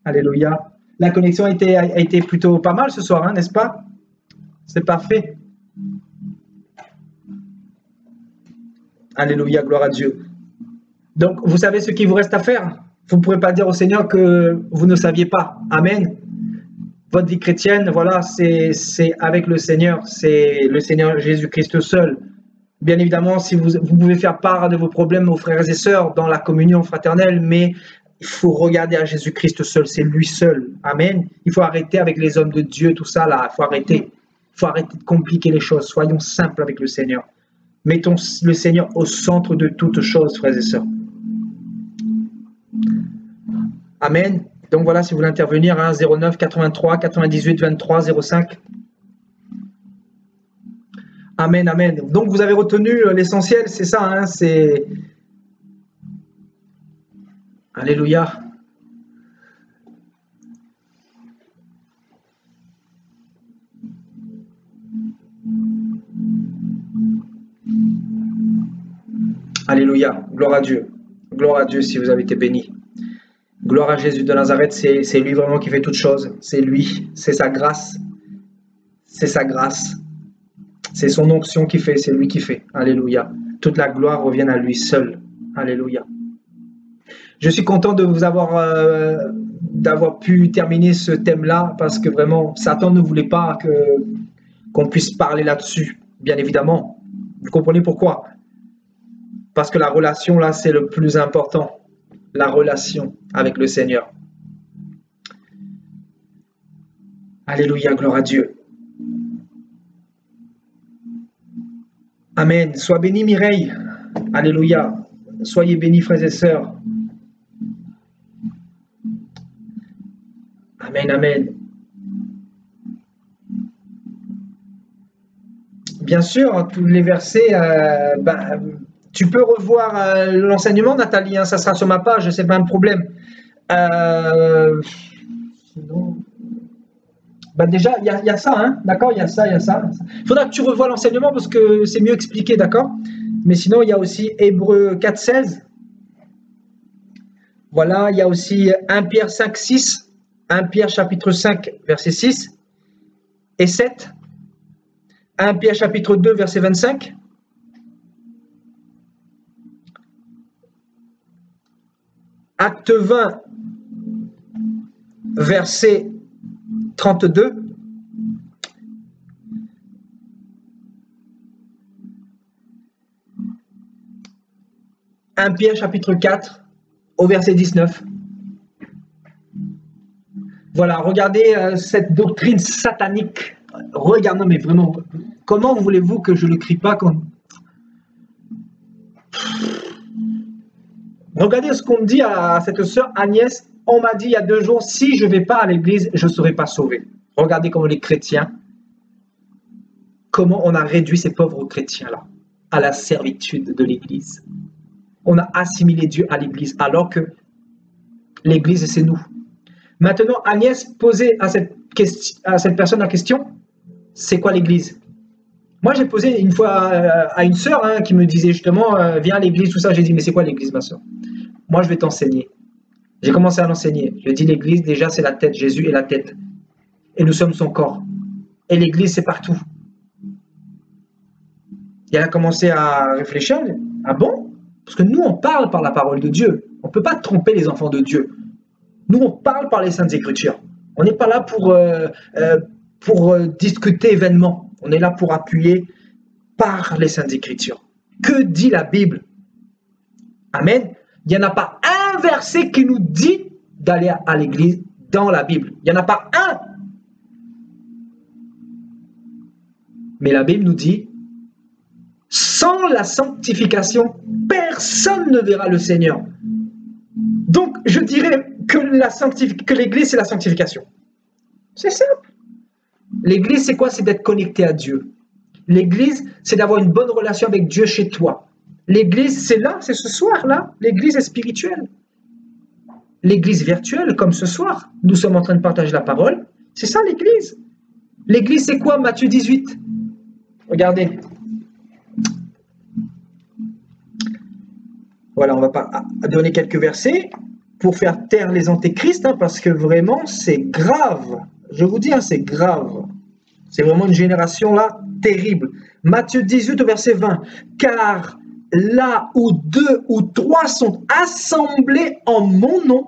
Alléluia. La connexion a été plutôt pas mal ce soir, hein, n'est-ce pas? C'est parfait. Alléluia, gloire à Dieu. Donc, vous savez ce qu'il vous reste à faire. Vous ne pourrez pas dire au Seigneur que vous ne saviez pas. Amen. Votre vie chrétienne, voilà, c'est avec le Seigneur. C'est le Seigneur Jésus-Christ seul. Bien évidemment, si vous pouvez faire part de vos problèmes aux frères et sœurs dans la communion fraternelle, mais il faut regarder à Jésus-Christ seul. C'est lui seul. Amen. Il faut arrêter avec les hommes de Dieu, tout ça là. Il faut arrêter. Il faut arrêter de compliquer les choses. Soyons simples avec le Seigneur. Mettons le Seigneur au centre de toutes choses, frères et sœurs. Amen. Donc voilà, si vous voulez intervenir, hein, 09 83 98 23 05. Amen, amen. Donc vous avez retenu l'essentiel, c'est ça, hein, c'est... Alléluia. Alléluia. Gloire à Dieu. Gloire à Dieu si vous avez été bénis. Gloire à Jésus de Nazareth, c'est lui vraiment qui fait toutes choses. C'est lui, c'est sa grâce. C'est sa grâce. C'est son onction qui fait, c'est lui qui fait. Alléluia. Toute la gloire revient à lui seul. Alléluia. Je suis content de vous d'avoir pu terminer ce thème-là parce que vraiment, Satan ne voulait pas qu'on puisse parler là-dessus, bien évidemment. Vous comprenez pourquoi? Parce que la relation, là, c'est le plus important. La relation avec le Seigneur. Alléluia, gloire à Dieu. Amen. Sois béni, Mireille. Alléluia. Soyez bénis, frères et sœurs. Amen, amen. bien sûr, hein, tous les versets, tu peux revoir l'enseignement, Nathalie, hein, ça sera sur ma page, c'est pas un problème. Sinon, déjà, il y a ça, hein, d'accord, il y a ça, il y a ça. Il faudra que tu revoies l'enseignement parce que c'est mieux expliqué, d'accord. Mais sinon, il y a aussi Hébreux 4,16. Voilà, il y a aussi 1 Pierre 5, 6, 1 Pierre chapitre 5, verset 6 et 7, 1 Pierre chapitre 2, verset 25, Acte 20, verset 32, un Pierre chapitre 4 au verset 19. Voilà, regardez cette doctrine satanique. Regardez, mais vraiment, comment voulez-vous que je ne le crie pas quand... Regardez ce qu'on dit à cette sœur Agnès. On m'a dit il y a 2 jours, si je ne vais pas à l'église, je ne serai pas sauvé. Regardez comment les chrétiens, comment on a réduit ces pauvres chrétiens-là à la servitude de l'église. On a assimilé Dieu à l'église, alors que l'église, c'est nous. Maintenant, Agnès posait à cette personne la question, c'est quoi l'église? Moi, j'ai posé une fois à une sœur qui me disait justement, viens à l'église, tout ça. J'ai dit, mais c'est quoi l'église, ma sœur? Moi, je vais t'enseigner. J'ai commencé à l'enseigner. Je dis, l'église, déjà, c'est la tête. Jésus est la tête. Et nous sommes son corps. Et l'église, c'est partout. Et elle a commencé à réfléchir. Ah bon? Parce que nous, on parle par la parole de Dieu. On ne peut pas tromper les enfants de Dieu. Nous, on parle par les Saintes Écritures. On n'est pas là pour discuter vainement. On est là pour appuyer par les Saintes Écritures. Que dit la Bible? Amen. Il n'y en a pas un verset qui nous dit d'aller à l'église dans la Bible. Il n'y en a pas un. Mais la Bible nous dit, sans la sanctification, personne ne verra le Seigneur. Donc, je dirais que l'église, c'est la sanctification. C'est simple. L'église, c'est quoi? C'est d'être connecté à Dieu. L'église, c'est d'avoir une bonne relation avec Dieu chez toi. L'église, c'est là, c'est ce soir-là. L'église est spirituelle. L'église virtuelle, comme ce soir, nous sommes en train de partager la parole. C'est ça l'église. L'église, c'est quoi? Matthieu 18. Regardez. Voilà, on va pas donner quelques versets pour faire taire les antéchrists, parce que vraiment, c'est grave. Je vous dis, c'est grave. C'est vraiment une génération là terrible. Matthieu 18 au verset 20. Car là où 2 ou 3 sont assemblés en mon nom,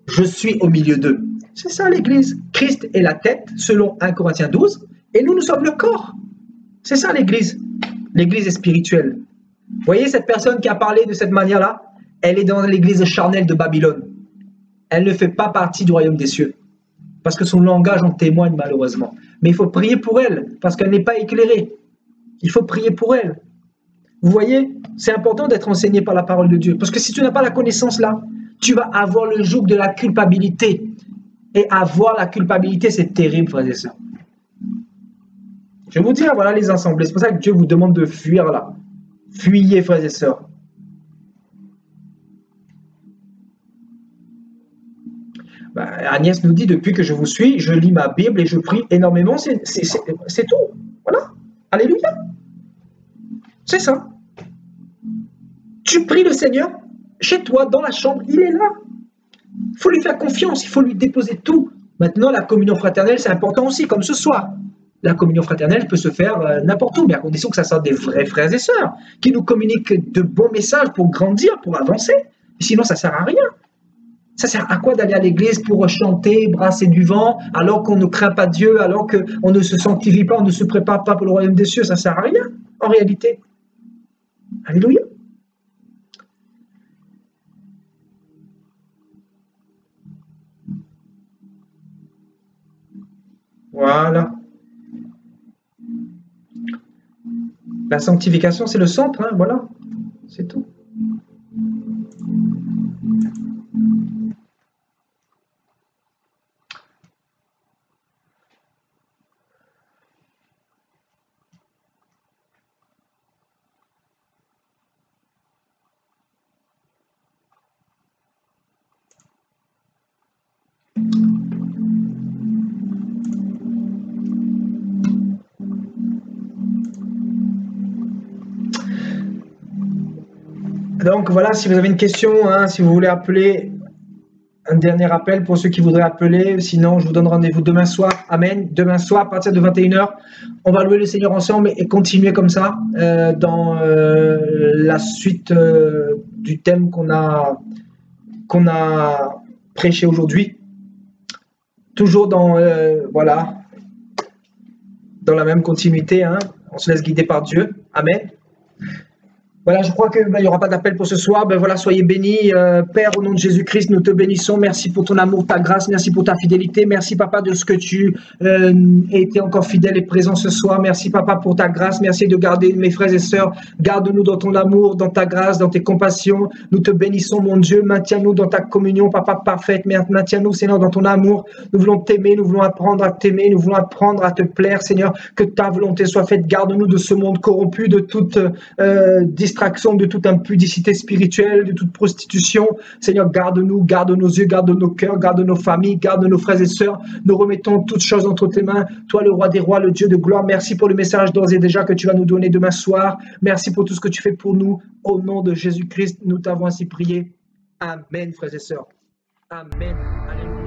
je suis au milieu d'eux. C'est ça l'église. Christ est la tête, selon 1 Corinthiens 12, et nous sommes le corps. C'est ça l'église. L'église est spirituelle. Vous voyez cette personne qui a parlé de cette manière-là, elle est dans l'église charnelle de Babylone. Elle ne fait pas partie du royaume des cieux. Parce que son langage en témoigne malheureusement. Mais il faut prier pour elle, parce qu'elle n'est pas éclairée. Il faut prier pour elle. Vous voyez, c'est important d'être enseigné par la parole de Dieu. Parce que si tu n'as pas la connaissance là, tu vas avoir le joug de la culpabilité. Et avoir la culpabilité, c'est terrible, frères et sœurs. Je vais vous dire, voilà les assemblées. C'est pour ça que Dieu vous demande de fuir là. Fuyez, frères et sœurs. Agnès nous dit, depuis que je vous suis, je lis ma Bible et je prie énormément. C'est tout. Voilà. Alléluia. C'est ça. Tu pries le Seigneur chez toi, dans la chambre, il est là. Il faut lui faire confiance, il faut lui déposer tout. Maintenant, la communion fraternelle, c'est important aussi, comme ce soir. La communion fraternelle peut se faire n'importe où, mais à condition que ça soit des vrais frères et sœurs qui nous communiquent de bons messages pour grandir, pour avancer. Sinon, ça ne sert à rien. Ça sert à quoi d'aller à l'église pour chanter, brasser du vent, alors qu'on ne craint pas Dieu, alors qu'on ne se sanctifie pas, on ne se prépare pas pour le royaume des cieux? Ça ne sert à rien, en réalité. Alléluia. Voilà. La sanctification, c'est le centre, voilà. C'est tout. Donc voilà, si vous avez une question, hein, si vous voulez appeler, un dernier appel pour ceux qui voudraient appeler. Sinon, je vous donne rendez-vous demain soir. Amen. Demain soir, à partir de 21h, on va louer le Seigneur ensemble et continuer comme ça dans la suite du thème qu'on a prêché aujourd'hui. Toujours dans, voilà, dans la même continuité. Hein. On se laisse guider par Dieu. Amen. Voilà, je crois qu'il n'y aura pas d'appel pour ce soir. Ben voilà, soyez bénis. Père, au nom de Jésus-Christ, nous te bénissons. Merci pour ton amour, ta grâce. Merci pour ta fidélité. Merci, Papa, de ce que tu été encore fidèle et présent ce soir. Merci, Papa, pour ta grâce. Merci de garder mes frères et sœurs. Garde-nous dans ton amour, dans ta grâce, dans tes compassions. Nous te bénissons, mon Dieu. Maintiens-nous dans ta communion, Papa, parfaite. Maintiens-nous, Seigneur, dans ton amour. Nous voulons t'aimer. Nous voulons apprendre à t'aimer. Nous voulons apprendre à te plaire, Seigneur. Que ta volonté soit faite. Garde-nous de ce monde corrompu, de toute distraction, de toute impudicité spirituelle, de toute prostitution. Seigneur, garde-nous, garde nos yeux, garde nos cœurs, garde nos familles, garde nos frères et sœurs. Nous remettons toutes choses entre tes mains. Toi, le roi des rois, le Dieu de gloire, merci pour le message d'ores et déjà que tu vas nous donner demain soir. Merci pour tout ce que tu fais pour nous. Au nom de Jésus-Christ, nous t'avons ainsi prié. Amen, frères et sœurs. Amen. Alléluia.